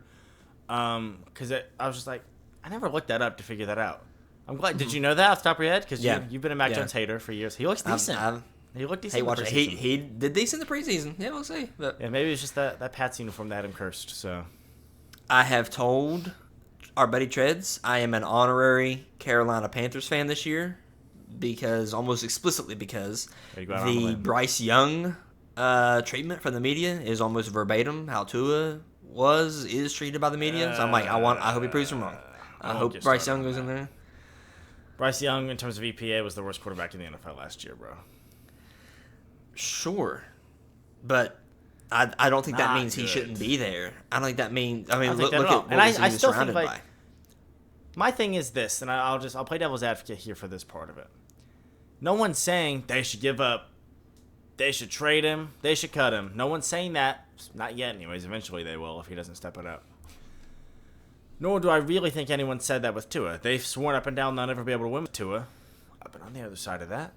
S1: because I was just like, I never looked that up to figure that out. I'm glad. Did you know that off the top of your head? Because you've been a Mac Jones hater for years. He looks decent. He looked decent.
S2: Hey, watch it. He did decent in the preseason. Yeah, we'll see. But
S1: yeah, maybe it's just that Pats uniform that had him cursed. So
S2: I have told our buddy Treads I am an honorary Carolina Panthers fan this year almost explicitly because the Bryce Young treatment from the media is almost verbatim how Tua is treated by the media. So I'm like, I hope he proves him wrong. I hope Bryce Young goes in there.
S1: Bryce Young, in terms of EPA, was the worst quarterback in the NFL last year, bro.
S2: Sure, but I don't think that means he shouldn't be there. I don't think that means. I mean, look at what he's surrounded by.
S1: My thing is this, and I'll play devil's advocate here for this part of it. No one's saying they should give up, they should trade him, they should cut him. No one's saying that. Not yet, anyways. Eventually they will if he doesn't step it up. Nor do I really think anyone said that with Tua. They've sworn up and down they'll never be able to win with Tua. I've been on the other side of that.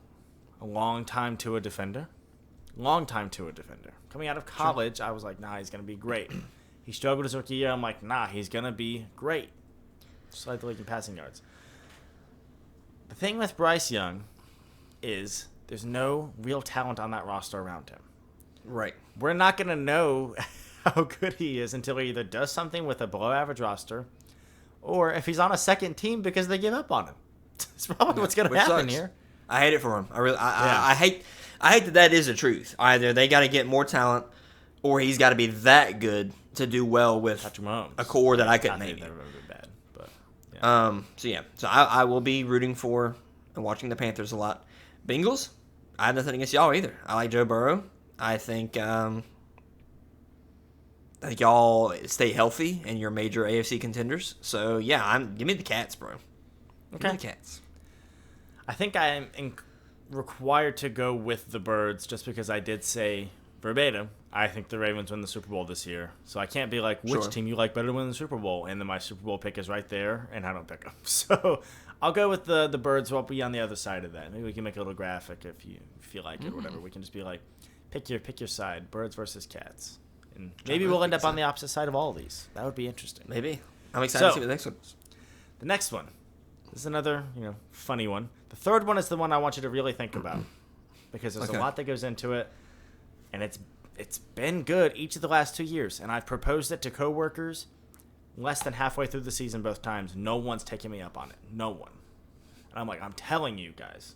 S1: A long-time Tua defender. Coming out of college, I was like, nah, he's going to be great. He struggled his rookie year. I'm like, nah, he's going to be great. Just like the league in passing yards. The thing with Bryce Young is there's no real talent on that roster around him.
S2: Right.
S1: We're not going to know how good he is until he either does something with a below-average roster or if he's on a second team because they give up on him. It's probably what's going to happen here.
S2: I hate it for him. I hate that is the truth. Either they got to get more talent, or he's got to be that good to do well with a core that I couldn't name.
S1: Bad, but yeah.
S2: So I will be rooting for and watching the Panthers a lot. Bengals, I have nothing against y'all either. I like Joe Burrow. I think y'all stay healthy and you're major AFC contenders. So yeah, give me the Cats, bro. Give me the Cats.
S1: I think I am required to go with the Birds just because I did say verbatim, I think the Ravens win the Super Bowl this year. So I can't be like, which team you like better to win the Super Bowl? And then my Super Bowl pick is right there, and I don't pick them. So I'll go with the Birds. I'll be on the other side of that. Maybe we can make a little graphic if you feel like it or whatever. We can just be like, pick your side, Birds versus Cats. And maybe we'll end up on the opposite side of all of these. That would be interesting.
S2: Maybe. I'm excited to see what the next one is.
S1: The next one. This is another, funny one. The third one is the one I want you to really think about because there's a lot that goes into it, and it's been good each of the last 2 years, and I've proposed it to coworkers less than halfway through the season both times. No one's taking me up on it. No one. And I'm like, I'm telling you guys,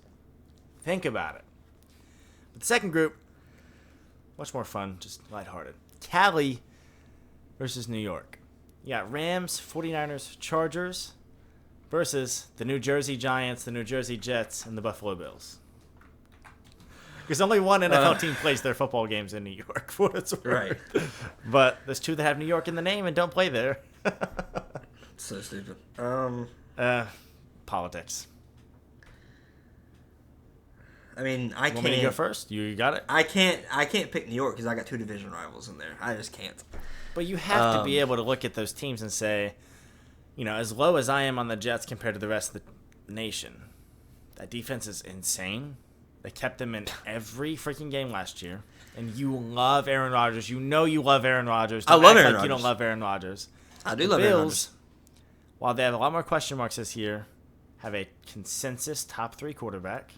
S1: think about it. But the second group, much more fun, just lighthearted. Cali versus New York. You got Rams, 49ers, Chargers versus the New Jersey Giants, the New Jersey Jets, and the Buffalo Bills. Because only one NFL team plays their football games in New York, for what it's worth.
S2: Right.
S1: But there's two that have New York in the name and don't play there.
S2: So stupid.
S1: Politics.
S2: I mean, I can't.
S1: Want me to go first? You got it?
S2: I can't pick New York because I got two division rivals in there. I just can't.
S1: But you have to be able to look at those teams and say, as low as I am on the Jets compared to the rest of the nation, that defense is insane. They kept him in every freaking game last year. And you love Aaron Rodgers. You know you love Aaron Rodgers.
S2: I love Aaron
S1: You don't
S2: Rodgers.
S1: love Aaron Rodgers.
S2: I do love Aaron Rodgers.
S1: While they have a lot more question marks this year, have a consensus top 3 quarterback.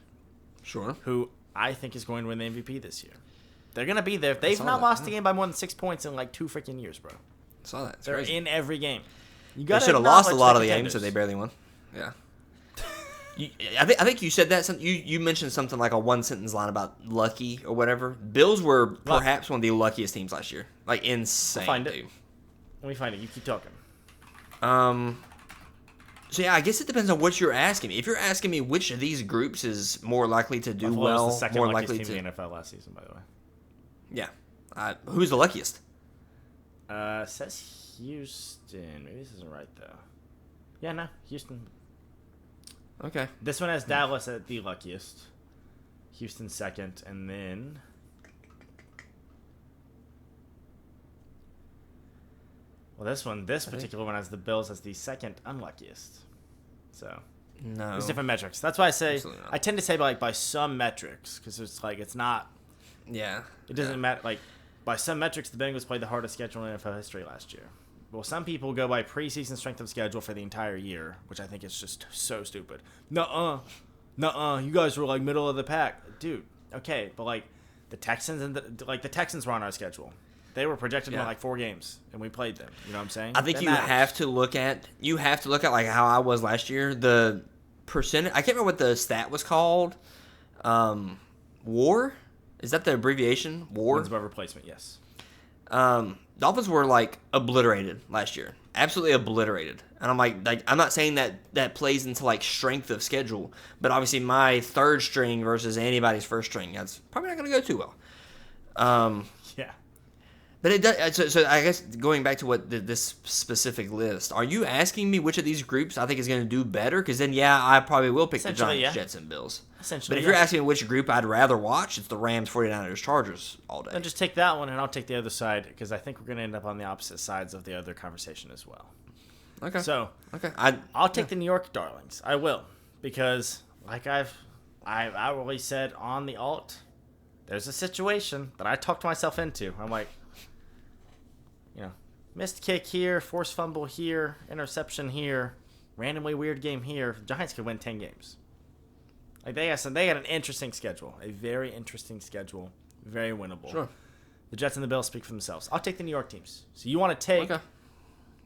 S2: Sure.
S1: Who I think is going to win the MVP this year. They're going to be there. They've not lost a game by more than 6 points in like 2 freaking years, bro.
S2: I saw that. It's
S1: They're
S2: crazy.
S1: in every game.
S2: They should have lost a lot of the games that they barely won. Yeah. I think you said that. You mentioned something like a one-sentence line about lucky or whatever. Bills were perhaps one of the luckiest teams last year. Like, insane,
S1: find
S2: dude.
S1: it. Let me find it. You keep talking.
S2: So, yeah, I guess it depends on what you're asking me. If you're asking me which of these groups is more likely to do well,
S1: was the second
S2: more
S1: luckiest
S2: likely
S1: team
S2: to...
S1: in the NFL last season, by the way.
S2: Yeah. Who's the luckiest?
S1: Says Houston. Maybe this isn't right, though. Yeah, no. Houston.
S2: Okay.
S1: This one has Dallas at the luckiest. Houston second, and then... Well, this particular one has the Bills as the second unluckiest. So...
S2: No.
S1: There's different metrics. That's why I say... I tend to say by some metrics, because it's not...
S2: Yeah.
S1: It doesn't matter. Like, by some metrics, the Bengals played the hardest schedule in NFL history last year. Well, some people go by preseason strength of schedule for the entire year, which I think is just so stupid. Nuh-uh. You guys were like middle of the pack, dude. Okay, but like the Texans the Texans were on our schedule. They were projected to win like 4 games, and we played them. You know what I'm saying?
S2: I think you have to look at like how I was last year. The percentage. I can't remember what the stat was called. WAR. Is that the abbreviation? WAR.
S1: Wins above replacement. Yes.
S2: Dolphins were like obliterated last year, absolutely obliterated. And I'm like I'm not saying that plays into like strength of schedule, but obviously my third string versus anybody's first string, that's probably not going to go too well.
S1: Yeah.
S2: But it does. So I guess going back to what this specific list, are you asking me which of these groups I think is going to do better? Because then, yeah, I probably will pick the Giants, Jets, and Bills.
S1: Essentially,
S2: but if you're asking me which group I'd rather watch, it's the Rams, 49ers, Chargers all day.
S1: Then just take that one, and I'll take the other side, because I think we're going to end up on the opposite sides of the other conversation as well.
S2: Okay.
S1: So,
S2: okay,
S1: I'll take the New York Darlings. I will, because like I've already said on the alt, there's a situation that I talked myself into. I'm like, missed kick here, forced fumble here, interception here, randomly weird game here. The Giants could win 10 games. Like they got an interesting schedule, a very interesting schedule, very winnable. Sure. The Jets and the Bills speak for themselves. I'll take the New York teams. So you want to take the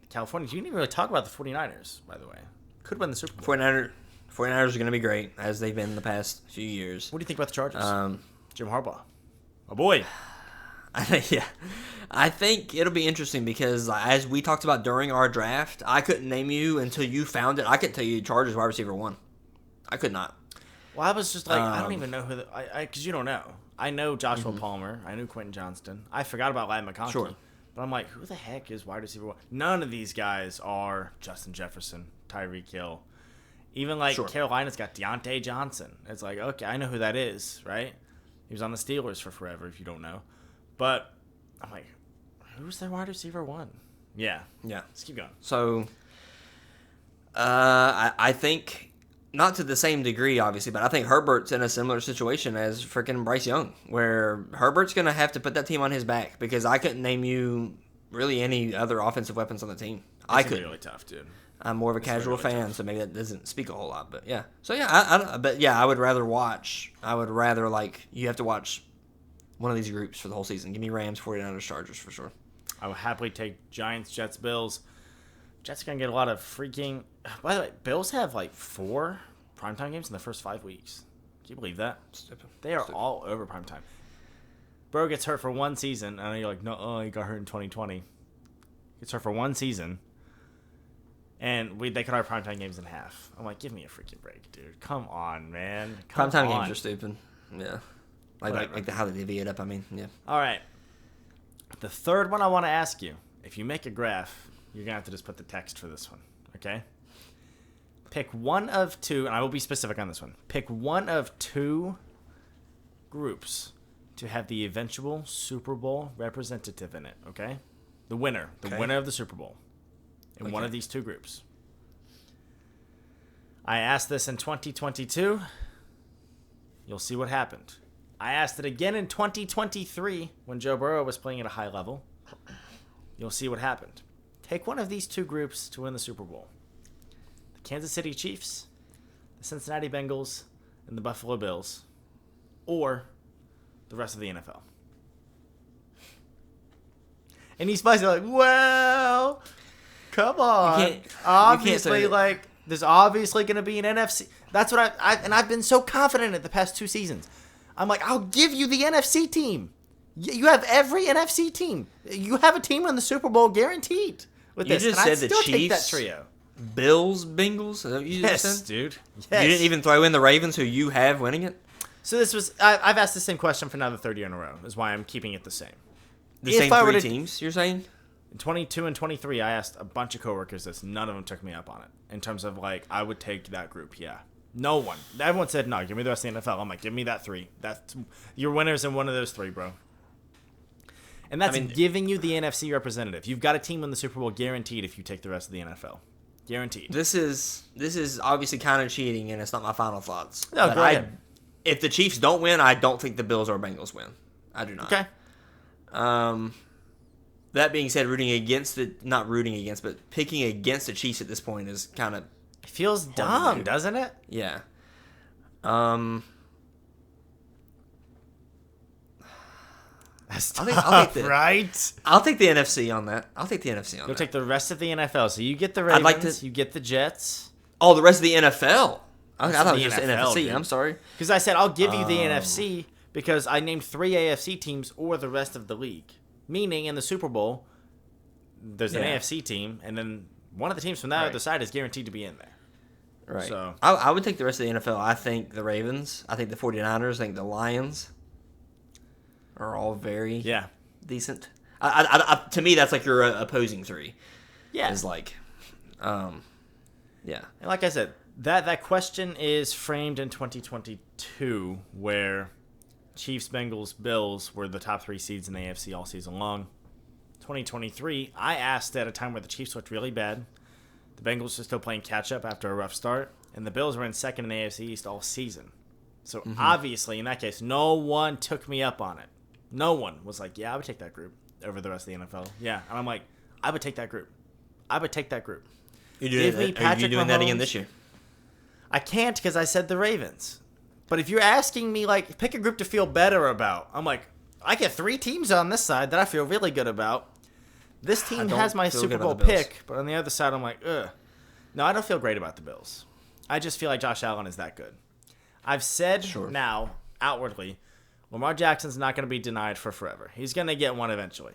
S1: California? You didn't even really talk about the 49ers, by the way. Could win the Super Bowl.
S2: 49ers are going to be great, as they've been the past few years.
S1: What do you think about the Chargers? Jim Harbaugh. Oh, boy.
S2: Yeah. I think it'll be interesting because, as we talked about during our draft, I couldn't name you until you found it. I couldn't tell you Chargers wide receiver 1. I could not.
S1: Well, I was just like, I don't even know who because you don't know. I know Joshua Palmer. I knew Quentin Johnston. I forgot about Ladd McConkey. Sure. But I'm like, who the heck is wide receiver 1? None of these guys are Justin Jefferson, Tyreek Hill. Even Carolina's got Deontay Johnson. It's like, okay, I know who that is, right? He was on the Steelers for forever, if you don't know. But I'm like, who's their wide receiver 1? Yeah. Let's keep going.
S2: So, I think, not to the same degree, obviously, but I think Herbert's in a similar situation as freaking Bryce Young, where Herbert's going to have to put that team on his back because I couldn't name you really any other offensive weapons on the team. I could.
S1: It's really tough, dude.
S2: I'm more of a casual fan, so maybe that doesn't speak a whole lot. But yeah. So yeah, I would rather you have to watch one of these groups for the whole season. Give me Rams, 49ers, Chargers for sure.
S1: I would happily take Giants, Jets, Bills. Jets are going to get a lot of freaking... By the way, Bills have 4 primetime games in the first 5 weeks. Can you believe that?
S2: Stupid.
S1: They are all over primetime. Bro gets hurt for 1 season. I know you're like, no, he got hurt in 2020. Gets hurt for 1 season. And they cut our primetime games in half. I'm like, give me a freaking break, dude. Come on, man.
S2: Primetime games are stupid. Yeah. Like how they divvy it up, I mean, yeah.
S1: All right. The third one I want to ask you, if you make a graph, you're going to have to just put the text for this one, okay? Pick one of 2, and I will be specific on this one. Pick one of 2 groups to have the eventual Super Bowl representative in it, okay? The winner of the Super Bowl in one of these 2 groups. I asked this in 2022. You'll see what happened. I asked it again in 2023 when Joe Burrow was playing at a high level. You'll see what happened. Take one of these two groups to win the Super Bowl. The Kansas City Chiefs, the Cincinnati Bengals, and the Buffalo Bills, or the rest of the NFL. And these guys are like, well, come on. Obviously, like, there's obviously going to be an NFC. That's what I've been so confident in the past 2 seasons. I'm like, I'll give you the NFC team. You have every NFC team. You have a team in the Super Bowl guaranteed with
S2: you
S1: this.
S2: Just
S1: and
S2: said
S1: I'd
S2: the
S1: still
S2: Chiefs,
S1: take that trio.
S2: Bills, Bengals. Is that what you
S1: Yes,
S2: just said?
S1: dude. Yes.
S2: You didn't even throw in the Ravens, who you have winning it.
S1: So this was. I've asked the same question for now the 3rd year in a row. Is why I'm keeping it the same.
S2: The same 3 teams. You're saying?
S1: In 22 and 23, I asked a bunch of coworkers this. None of them took me up on it. In terms of, like, I would take that group, yeah. No one. Everyone said, no, give me the rest of the NFL. I'm like, give me that 3. Your winner's in one of those 3, bro. And that's giving you the NFC representative. You've got a team in the Super Bowl guaranteed if you take the rest of the NFL. Guaranteed.
S2: This is obviously kind of cheating, and it's not my final thoughts.
S1: No,
S2: but
S1: go ahead.
S2: If the Chiefs don't win, I don't think the Bills or Bengals win. I do not.
S1: Okay.
S2: That being said, not rooting against, but picking against the Chiefs at this point is kind of...
S1: It feels dumb, doesn't it?
S2: Yeah.
S1: That's
S2: I'll
S1: tough,
S2: take
S1: right?
S2: I'll take the NFC on that.
S1: You'll take the rest of the NFL. So you get the Ravens, you get the Jets.
S2: Oh, the rest of the NFL. I thought it was just
S1: NFL,
S2: NFC.
S1: dude.
S2: I'm sorry.
S1: Because I said I'll give you the NFC because I named 3 AFC teams or the rest of the league. Meaning in the Super Bowl, there's an AFC team, and then one of the teams from that other side is guaranteed to be in there.
S2: Right.
S1: So
S2: I would take the rest of the NFL. I think the Ravens. I think the 49ers. I think the Lions are all very decent. To me, that's like your opposing 3.
S1: Yeah.
S2: Is like, yeah.
S1: And like I said, that question is framed in 2022, where Chiefs, Bengals, Bills were the top 3 seeds in the AFC all season long. 2023, I asked at a time where the Chiefs looked really bad. The Bengals were still playing catch-up after a rough start, and the Bills were in second in the AFC East all season. So obviously, in that case, no one took me up on it. No one was like, yeah, I would take that group over the rest of the NFL. Yeah, and I'm like, I would take that group. I would take that group.
S2: Are you doing that again this year?
S1: I can't because I said the Ravens. But if you're asking me, like, pick a group to feel better about, I'm like, I get 3 teams on this side that I feel really good about. This team has my Super Bowl pick, but on the other side, I'm like, ugh. No, I don't feel great about the Bills. I just feel like Josh Allen is that good. I've said now, outwardly, Lamar Jackson's not going to be denied for forever. He's going to get one eventually.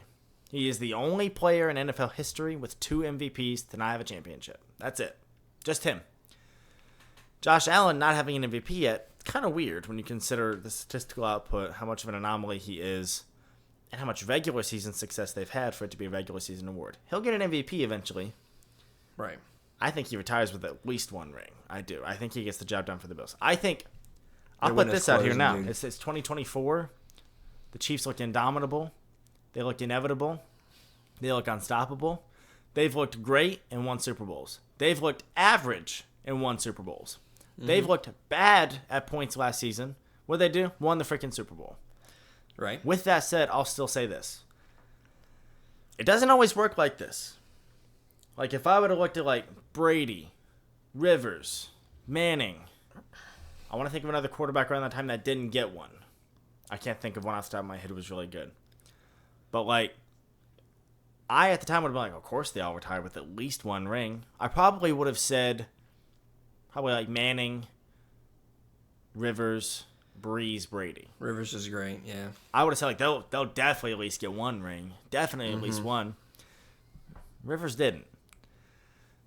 S1: He is the only player in NFL history with 2 MVPs to not have a championship. That's it. Just him. Josh Allen not having an MVP yet, it's kind of weird when you consider the statistical output, how much of an anomaly he is, and how much regular season success they've had for it to be a regular season award. He'll get an MVP eventually.
S2: Right.
S1: I think he retires with at least 1 ring. I do. I think he gets the job done for the Bills. I think... I'll put this out here now. It's 2024. The Chiefs look indomitable. They look inevitable. They look unstoppable. They've looked great and won Super Bowls. They've looked average and won Super Bowls. They've looked bad at points last season. What'd they do? Won the freaking Super Bowl.
S2: Right.
S1: With that said, I'll still say this. It doesn't always work like this. Like, if I would have looked at, like, Brady, Rivers, Manning... I want to think of another quarterback around that time that didn't get one. I can't think of one off the top of my head who was really good. But, like, I at the time would have been like, of course they all retired with at least 1 ring. I probably would have said, like Manning, Rivers, Breeze, Brady.
S2: Rivers is great, yeah.
S1: I would have said, like, they'll definitely at least get 1 ring. Definitely at least 1. Rivers didn't.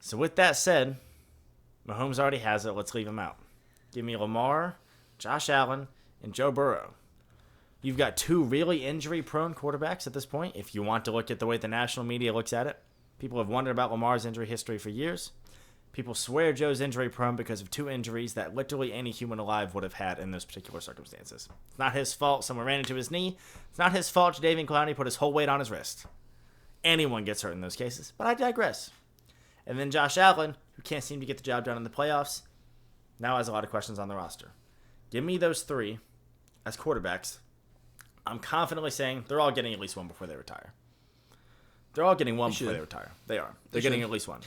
S1: So with that said, Mahomes already has it. Let's leave him out. Give me Lamar, Josh Allen, and Joe Burrow. You've got 2 really injury-prone quarterbacks at this point, if you want to look at the way the national media looks at it. People have wondered about Lamar's injury history for years. People swear Joe's injury-prone because of 2 injuries that literally any human alive would have had in those particular circumstances. It's not his fault someone ran into his knee. It's not his fault Jadeveon Clowney put his whole weight on his wrist. Anyone gets hurt in those cases, but I digress. And then Josh Allen, who can't seem to get the job done in the playoffs, now has a lot of questions on the roster. Give me those three as quarterbacks. I'm confidently saying they're all getting at least one before they retire. They're all getting one before they retire. They are. They're getting at least one.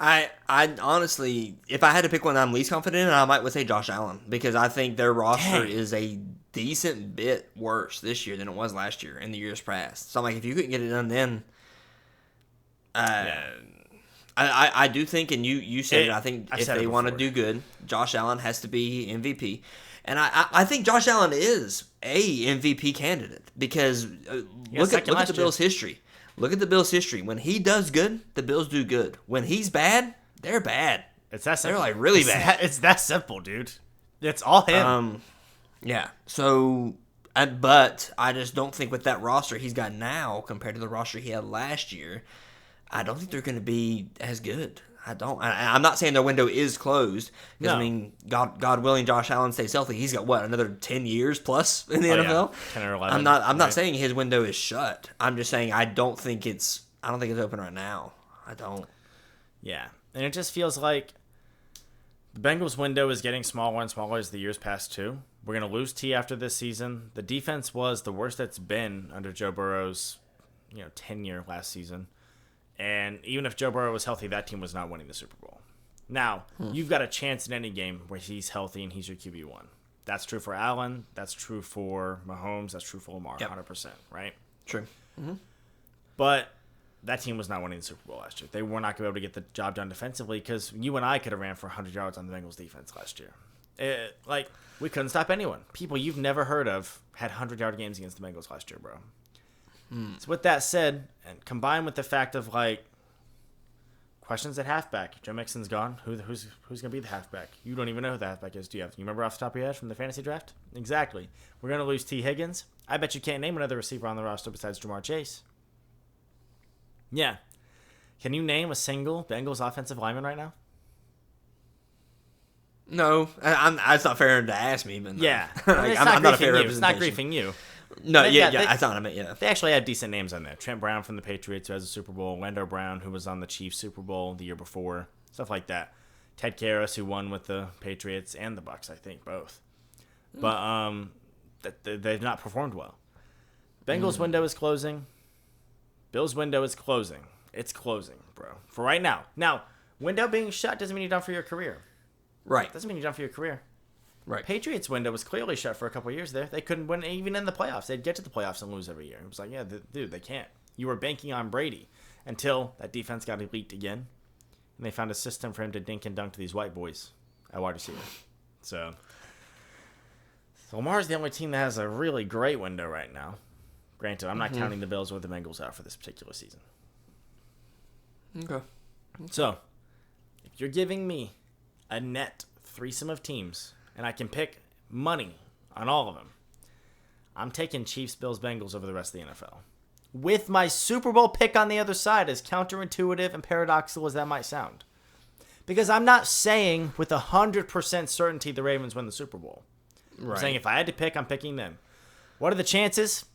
S2: I honestly, if I had to pick one I'm least confident in, I might would say Josh Allen, because I think their roster is a decent bit worse this year than it was last year and the years past. So I'm like, if you couldn't get it done then, I do think, and you said it, I think if they want to do good, Josh Allen has to be MVP. And I think Josh Allen is a MVP candidate, because look at the Bills' history. Look at the Bills' history. When he does good, the Bills do good. When he's bad, they're bad.
S1: It's that simple.
S2: They're like really bad.
S1: It's that simple, dude. It's all him.
S2: Yeah. So, but I just don't think with that roster he's got now compared to the roster he had last year, I don't think they're going to be as good. I don't. I'm not saying their window is closed. Because, I mean, God willing, Josh Allen stays healthy. He's got, another 10 years plus in the NFL?
S1: Yeah. 10 or 11.
S2: I'm not saying his window is shut. I'm just saying I don't think it's open right now. I don't.
S1: Yeah. And it just feels like the Bengals' window is getting smaller and smaller as the years pass, too. We're going to lose T after this season. The defense was the worst it's been under Joe Burrow's, tenure last season. And even if Joe Burrow was healthy, that team was not winning the Super Bowl. Now, you've got a chance in any game where he's healthy and he's your QB1. That's true for Allen. That's true for Mahomes. That's true for Lamar, 100%, right?
S2: True. Mm-hmm.
S1: But that team was not winning the Super Bowl last year. They were not going to be able to get the job done defensively, because you and I could have ran for 100 yards on the Bengals defense last year. We couldn't stop anyone. People you've never heard of had 100-yard games against the Bengals last year, bro. So with that said, and combined with the fact of questions at halfback, Joe Mixon's gone. Who's gonna be the halfback? You don't even know who the halfback is. Do you remember off the top of your head from the fantasy draft? Exactly. We're gonna lose T. Higgins. I bet you can't name another receiver on the roster besides Jamar Chase. Yeah. Can you name a single Bengals offensive lineman right now?
S2: No, it's not fair to ask me, but no.
S1: Yeah,
S2: I'm not a fair representation.
S1: It's not griefing you.
S2: No, that's not what I meant. Yeah,
S1: they actually had decent names on there. Trent Brown from the Patriots, who has a Super Bowl. Wendell Brown, who was on the Chiefs Super Bowl the year before. Stuff like that. Ted Karras, who won with the Patriots and the Bucs, I think, both. But they've not performed well. Bengals window is closing. Bills window is closing. It's closing, bro. For right now. Now, window being shut doesn't mean you're done for your career.
S2: Right.
S1: Doesn't mean you're done for your career.
S2: Right.
S1: Patriots window was clearly shut for a couple of years there. They couldn't win even in the playoffs. They'd get to the playoffs and lose every year. It was like, dude, they can't. You were banking on Brady until that defense got elite again, and they found a system for him to dink and dunk to these white boys at wide receiver. So Lamar's the only team that has a really great window right now. Granted, I'm not counting the Bills or the Bengals out for this particular season.
S2: Okay.
S1: So, if you're giving me a net threesome of teams, and I can pick money on all of them, I'm taking Chiefs, Bills, Bengals over the rest of the NFL. With my Super Bowl pick on the other side, as counterintuitive and paradoxical as that might sound. Because I'm not saying with 100% certainty the Ravens win the Super Bowl. Right. I'm saying if I had to pick, I'm picking them. What are the chances?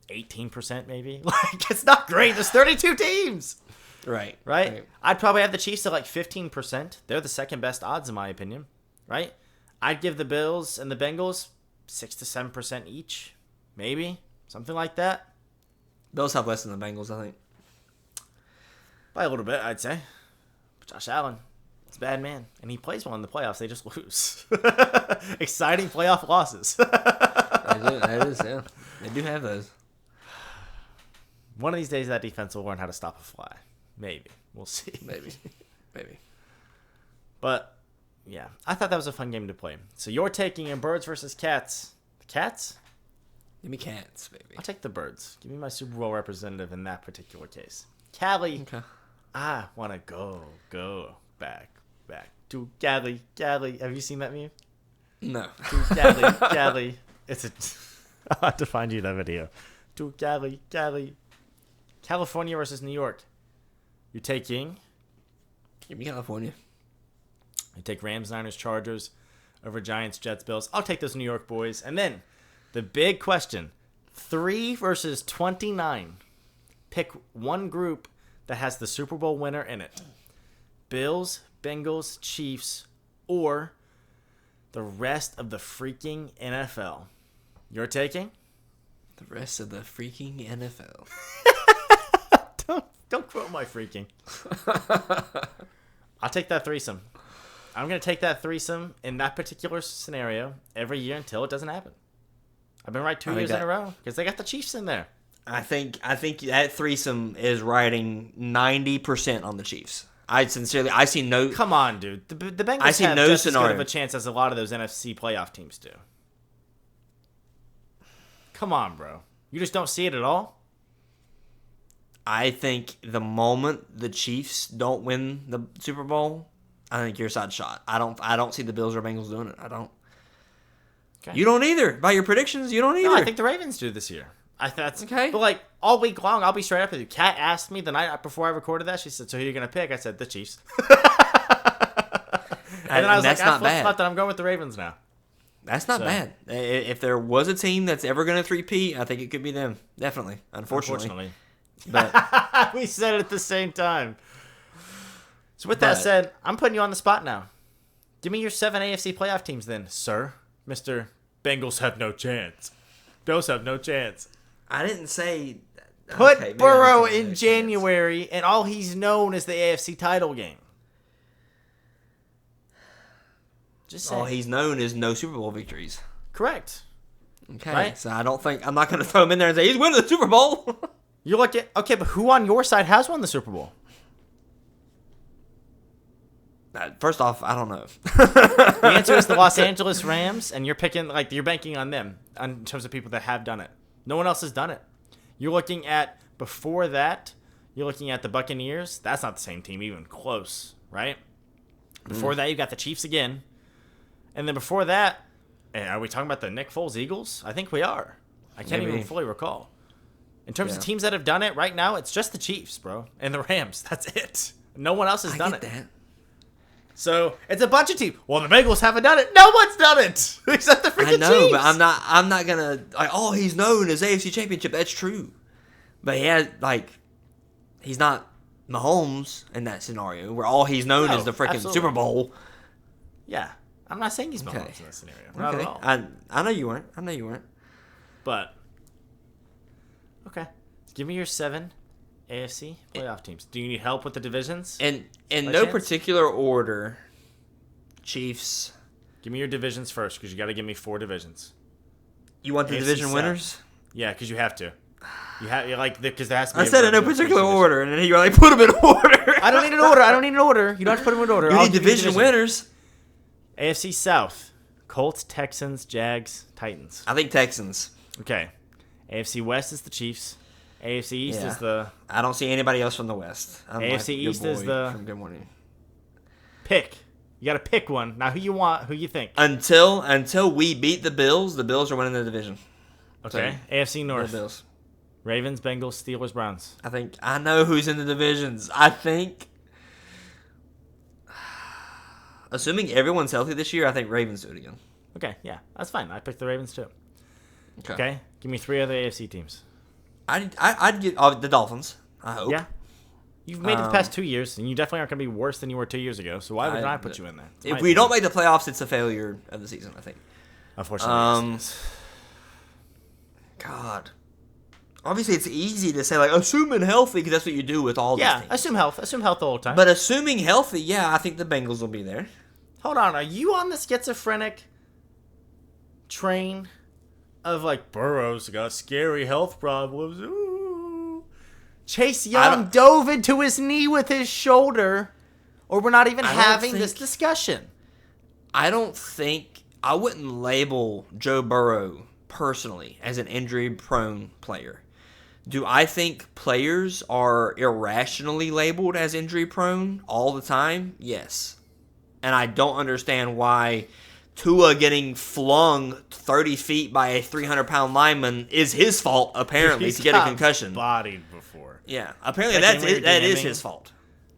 S1: 18% maybe? It's not great. There's 32 teams. Right? I'd probably have the Chiefs at 15%. They're the second best odds in my opinion. Right? I'd give the Bills and the Bengals 6 to 7% each. Maybe. Something like that.
S2: Bills have less than the Bengals, I think.
S1: By a little bit, I'd say. But Josh Allen, it's a bad man. And he plays well in the playoffs. They just lose. Exciting playoff losses.
S2: That is, yeah. They do have those.
S1: One of these days, that defense will learn how to stop a fly. Maybe. We'll see.
S2: Maybe.
S1: But, yeah. I thought that was a fun game to play. So you're taking in birds versus cats. The cats?
S2: Give me cats, baby.
S1: I'll take the birds. Give me my Super Bowl representative in that particular case. Cali. Okay. I want to go back to Cali. Have you seen that meme?
S2: No.
S1: To Cali. I'll have to find you that video. To Cali. California versus New York. You're taking?
S2: Give me California.
S1: You take Rams, Niners, Chargers over Giants, Jets, Bills. I'll take those New York boys. And then the big question, 3 versus 29. Pick one group that has the Super Bowl winner in it. Bills, Bengals, Chiefs, or the rest of the freaking NFL. You're taking?
S2: The rest of the freaking NFL.
S1: Don't quote my freaking. I'll take that threesome. I'm going to take that threesome in that particular scenario every year until it doesn't happen. I've been right 2 years in a row because they got the Chiefs in there.
S2: I think that threesome is riding 90% on the Chiefs. I see no.
S1: Come on, dude. The Bengals
S2: I see
S1: have
S2: no
S1: just
S2: scenario.
S1: as good of a chance as a lot of those NFC playoff teams do. Come on, bro. You just don't see it at all?
S2: I think the moment the Chiefs don't win the Super Bowl, I think your side's shot. I don't see the Bills or Bengals doing it. I don't. Okay. You don't either. By your predictions, you don't either.
S1: No, I think the Ravens do this year. That's
S2: okay.
S1: But like all week long, I'll be straight up with you. Kat asked me the night before I recorded that. She said, "So who are you gonna pick?" I said, "The Chiefs." And then I was like, "I flip-flopped and I'm going with the Ravens now."
S2: That's not bad. If there was a team that's ever going to three-peat, I think it could be them. Definitely. Unfortunately.
S1: But we said it at the same time. So with that said, I'm putting you on the spot now. Give me your 7 AFC playoff teams then, sir. Mr. Bengals have no chance. Bills have no chance.
S2: I didn't say...
S1: Put Burrow in January, and all he's known is the AFC title game. Just saying.
S2: All he's known is no Super Bowl victories.
S1: Correct.
S2: Okay, right? So I'm not going to throw him in there and say, he's winning the Super Bowl.
S1: You look at... Okay, but who on your side has won the Super Bowl?
S2: First off, I don't know.
S1: The answer is the Los Angeles Rams, and you're banking on them in terms of people that have done it. No one else has done it. You're looking at, before that, you're looking at the Buccaneers. That's not the same team, even close, right? Before that, you've got the Chiefs again. And then before that, are we talking about the Nick Foles Eagles? I think we are. I can't even fully recall. In terms of teams that have done it right now, it's just the Chiefs, bro, and the Rams. That's it. No one else has done it. That. So it's a bunch of teams. Well, the Bengals haven't done it. No one's done it except the freaking Chiefs.
S2: I know, but I'm not gonna oh, he's known as AFC Championship. That's true, but he's not Mahomes in that scenario where all he's known is the freaking Super Bowl.
S1: Yeah, I'm not saying he's Mahomes in that scenario. Not at all.
S2: I know you weren't.
S1: But okay, give me your 7 AFC playoff teams. Do you need help with the divisions?
S2: In no particular order, Chiefs.
S1: Give me your divisions first, because you got to give me 4 divisions.
S2: You want the division winners?
S1: Yeah, because you have to. Because there has to be.
S2: I said in no particular order, and then you put them in order.
S1: I don't need an order. You don't have to put them in order.
S2: You need division winners.
S1: AFC South: Colts, Texans, Jags, Titans.
S2: I think Texans.
S1: Okay. AFC West is the Chiefs. AFC East is the...
S2: I don't see anybody else from the West.
S1: AFC East is the...
S2: From Good Morning.
S1: Pick. You got to pick one. Now, who you want, who you think.
S2: Until we beat the Bills are winning the division.
S1: Okay. So, AFC North.
S2: The Bills.
S1: Ravens, Bengals, Steelers, Browns.
S2: I know who's in the divisions. I think... Assuming everyone's healthy this year, I think Ravens do it again.
S1: Okay, yeah. That's fine. I picked the Ravens, too. Okay. Give me 3 other AFC teams.
S2: I'd get the Dolphins. I hope.
S1: Yeah. You've made it the past 2 years, and you definitely aren't going to be worse than you were 2 years ago. So why would I put you in there?
S2: If we don't make the playoffs, it's a failure of the season, I think.
S1: Unfortunately.
S2: God. Obviously, it's easy to say, assuming healthy, because that's what you do with all these teams.
S1: Yeah, assume health. Assume health the whole time.
S2: But assuming healthy, I think the Bengals will be there.
S1: Hold on. Are you on the schizophrenic train of, Burrow's got scary health problems? Ooh. Chase Young dove into his knee with his shoulder, or we're not even having this discussion.
S2: I wouldn't label Joe Burrow personally as an injury-prone player. Do I think players are irrationally labeled as injury-prone all the time? Yes. And I don't understand why Tua getting flung 30 feet by a 300-pound lineman is his fault, apparently, to get a concussion.
S1: Bodied before.
S2: Yeah, apparently that is his fault.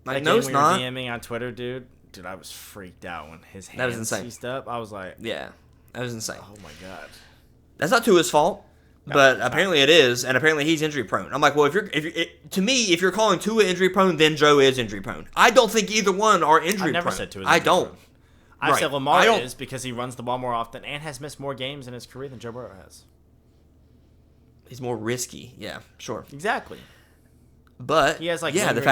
S2: No, it's not.
S1: DMing on Twitter, dude, I was freaked out when his hands seized up. I was like...
S2: Yeah, that was insane.
S1: Oh, my God.
S2: That's not Tua's fault, but apparently it is, and apparently he's injury-prone. I'm like, well, if you're calling Tua injury-prone, then Joe is injury-prone. I don't think either one are injury-prone.
S1: I never said Tua is
S2: injury-prone.
S1: I said Lamar is because he runs the ball more often and has missed more games in his career than Joe Burrow has.
S2: He's more risky. Yeah, sure.
S1: Exactly.
S2: But
S1: he has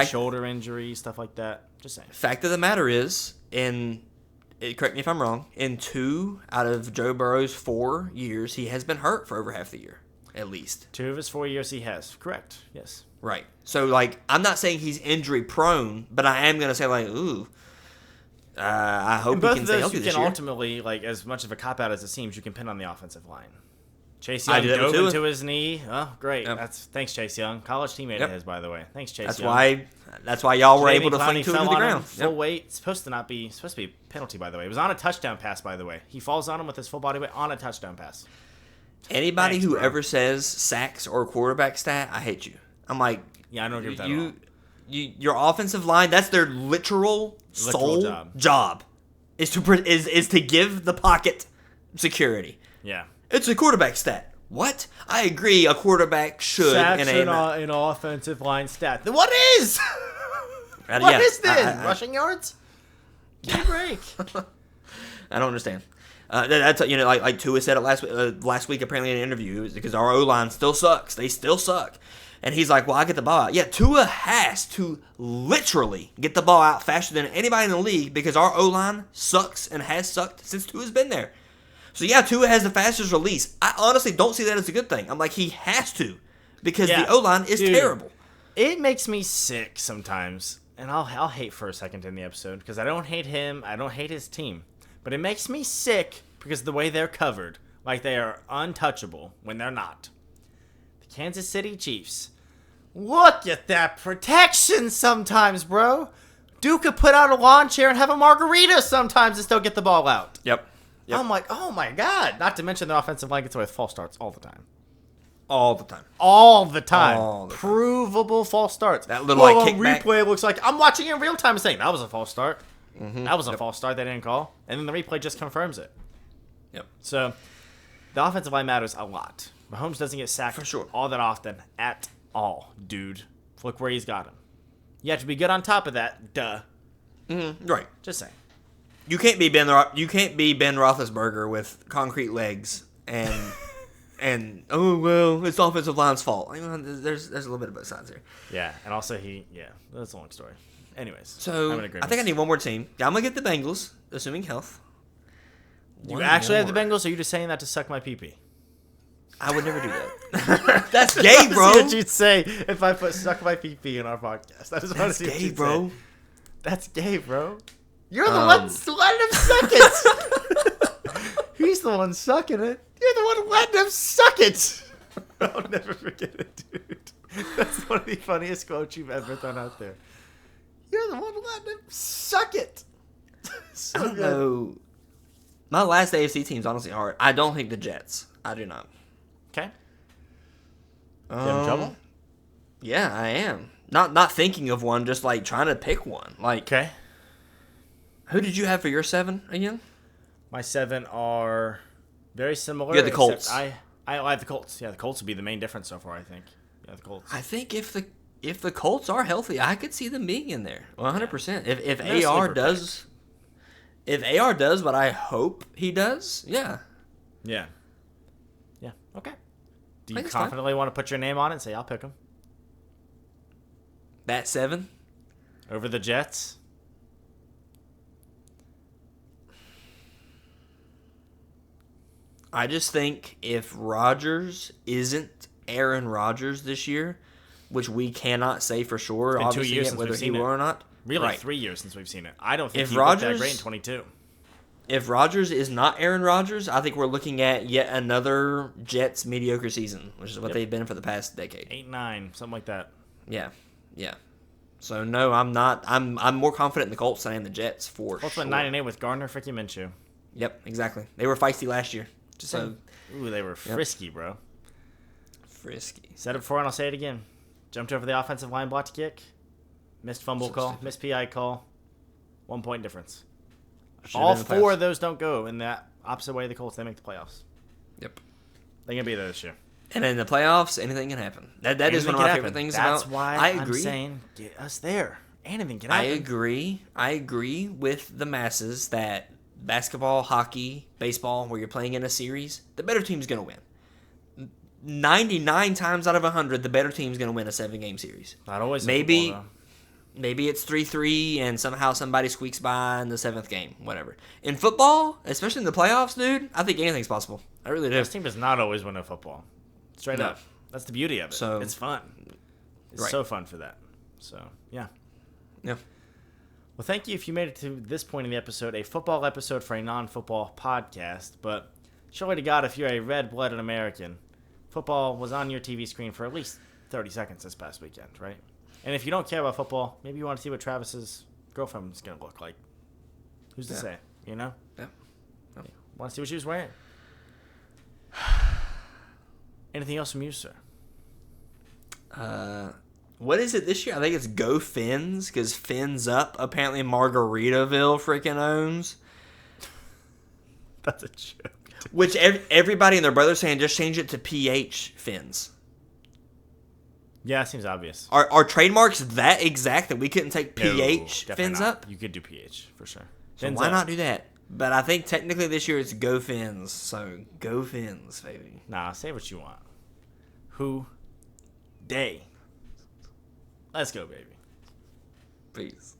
S1: shoulder injury, stuff like that. Just saying.
S2: Fact of the matter is, correct me if I'm wrong, in 2 out of Joe Burrow's 4 years, he has been hurt for over half the year, at least.
S1: 2 of his 4 years he has. Correct. Yes.
S2: Right. So, like, I'm not saying he's injury prone, but I am going to say, like, ooh, I hope he can stay healthy this year.
S1: You can ultimately, like, as much of a cop-out as it seems, you can pin on the offensive line. Chase Young dove into his knee. Oh, great. Yep. Thanks, Chase Young. College teammate of his, by the way. Thanks, Chase Young.
S2: That's why y'all were able to fling Tua to the ground.
S1: Full weight. It's supposed to be a penalty, by the way. It was on a touchdown pass, by the way. He falls on him with his full body weight on a touchdown pass.
S2: Anybody who ever says sacks or quarterback stat, I hate you. I'm like,
S1: yeah, I don't agree with that at all.
S2: Your offensive line, that's their literal sole job is to give the pocket security.
S1: Yeah.
S2: It's a quarterback stat. What? I agree. A quarterback should.
S1: Sacks an offensive line stat. What is? What is this? Rushing yards? Give me a break.
S2: I don't understand. That's like Tua said it last week apparently in an interview. It was because our O line still sucks. They still suck. And he's like, well, I get the ball out. Yeah, Tua has to literally get the ball out faster than anybody in the league because our O line sucks and has sucked since Tua's been there. So, yeah, Tua has the fastest release. I honestly don't see that as a good thing. I'm like, he has to because the O-line is terrible.
S1: It makes me sick sometimes, and I'll hate for a second in the episode because I don't hate him. I don't hate his team. But it makes me sick because of the way they're covered. Like they are untouchable when they're not. The Kansas City Chiefs. Look at that protection sometimes, bro. Duke could put out a lawn chair and have a margarita sometimes and still get the ball out.
S2: Yep.
S1: I'm like, oh my God. Not to mention the offensive line gets away with false starts all the time.
S2: All the time.
S1: Provable false starts.
S2: That little kickback.
S1: Replay looks like I'm watching it in real time and saying that was a false start. Mm-hmm. That was a false start they didn't call. And then the replay just confirms it.
S2: Yep.
S1: So the offensive line matters a lot. Mahomes doesn't get sacked
S2: for sure
S1: all that often at all, dude. Look where he's got him. You have to be good on top of that. Duh.
S2: Mm-hmm. Right.
S1: Just saying.
S2: You can't be Ben Roethlisberger with concrete legs and oh well, it's the offensive line's fault. There's a little bit of both sides here.
S1: Yeah, and also that's a long story. Anyways,
S2: so I think I need one more team. I'm gonna get the Bengals, assuming health.
S1: You actually have the Bengals, or are you just saying that to suck my pee-pee?
S2: I would never do that. That's gay, bro.
S1: That's what you'd say if I put suck my pee-pee in our podcast. I just want to see what you'd say. That's gay, bro. You're the one letting him suck it. He's the one sucking it. You're the one letting him suck it. I'll never forget it, dude. That's one of the funniest quotes you've ever thrown out there. You're the one letting him suck it.
S2: I don't know. My last AFC team's honestly hard. I don't think the Jets. I do not.
S1: Okay. You having trouble?
S2: Yeah, I am. Not thinking of one, just like trying to pick one. Like,
S1: okay.
S2: Who did you have for your 7 again?
S1: My 7 are very similar.
S2: You had the Colts.
S1: I have the Colts. Yeah, the Colts would be the main difference so far, I think. Yeah, the Colts.
S2: I think if the Colts are healthy, I could see them being in there 100%. If AR does, what I hope he does, yeah.
S1: Yeah. Okay. Do you confidently want to put your name on it and say I'll pick him?
S2: That 7
S1: over the Jets.
S2: I just think if Rodgers isn't Aaron Rodgers this year, which we cannot say for sure,
S1: it's been 2 years
S2: since whether he will or not.
S1: Really, right. 3 years since we've seen it. I don't think he looked that great in 22.
S2: If Rodgers is not Aaron Rodgers, I think we're looking at yet another Jets mediocre season, which is what they've been for the past decade.
S1: 8-9, something like that.
S2: Yeah. So no, I'm not. I'm more confident in the Colts than I am the Jets for
S1: Colts
S2: sure.
S1: went 9-8 with Gardner freaking Minshew.
S2: Yep, exactly. They were feisty last year.
S1: They were frisky, bro.
S2: Frisky.
S1: Said it before and I'll say it again. Jumped over the offensive line block to kick. Missed fumble call. Stupid. Missed PI call. 1 point difference. All 4 of those don't go in that opposite way of the Colts. They make the playoffs.
S2: Yep.
S1: They're going to be there this year.
S2: And in the playoffs, anything can happen. That is one of my favorite things
S1: That's
S2: about.
S1: why I'm saying get us there. Anything can happen.
S2: I agree with the masses that basketball, hockey, baseball, where you're playing in a series, the better team's going to win. 99 times out of 100, the better team's going to win a 7-game series.
S1: Not always.
S2: Maybe it's 3-3 and somehow somebody squeaks by in the 7th game. Whatever. In football, especially in the playoffs, dude, I think anything's possible. I really do.
S1: This team does not always win a football. Straight
S2: No.
S1: up. That's the beauty of it.
S2: So-
S1: it's fun. It's
S2: Right.
S1: so fun for that. So, yeah.
S2: Yeah.
S1: Well, thank you if you made it to this point in the episode, a football episode for a non-football podcast. But surely to God, if you're a red-blooded American, football was on your TV screen for at least 30 seconds this past weekend, right? And if you don't care about football, maybe you want to see what Travis's girlfriend's going to look like. Who's to say, you know?
S2: Yeah.
S1: Want to see what she was wearing? Anything else from you, sir?
S2: What is it this year? I think it's Go Fins, because Fins Up, apparently Margaritaville freaking owns.
S1: That's a joke.
S2: Which everybody and their brother saying just change it to PH Fins.
S1: Yeah, it seems obvious.
S2: Are trademarks that exact that we couldn't take PH
S1: No, definitely
S2: Fins
S1: not.
S2: Up?
S1: You could do PH for sure.
S2: So
S1: Fins
S2: why
S1: up.
S2: not do that? But I think technically this year it's Go Fins. So Go Fins, baby.
S1: Nah, say what you want. Who? Day. Let's go, baby.
S2: Peace.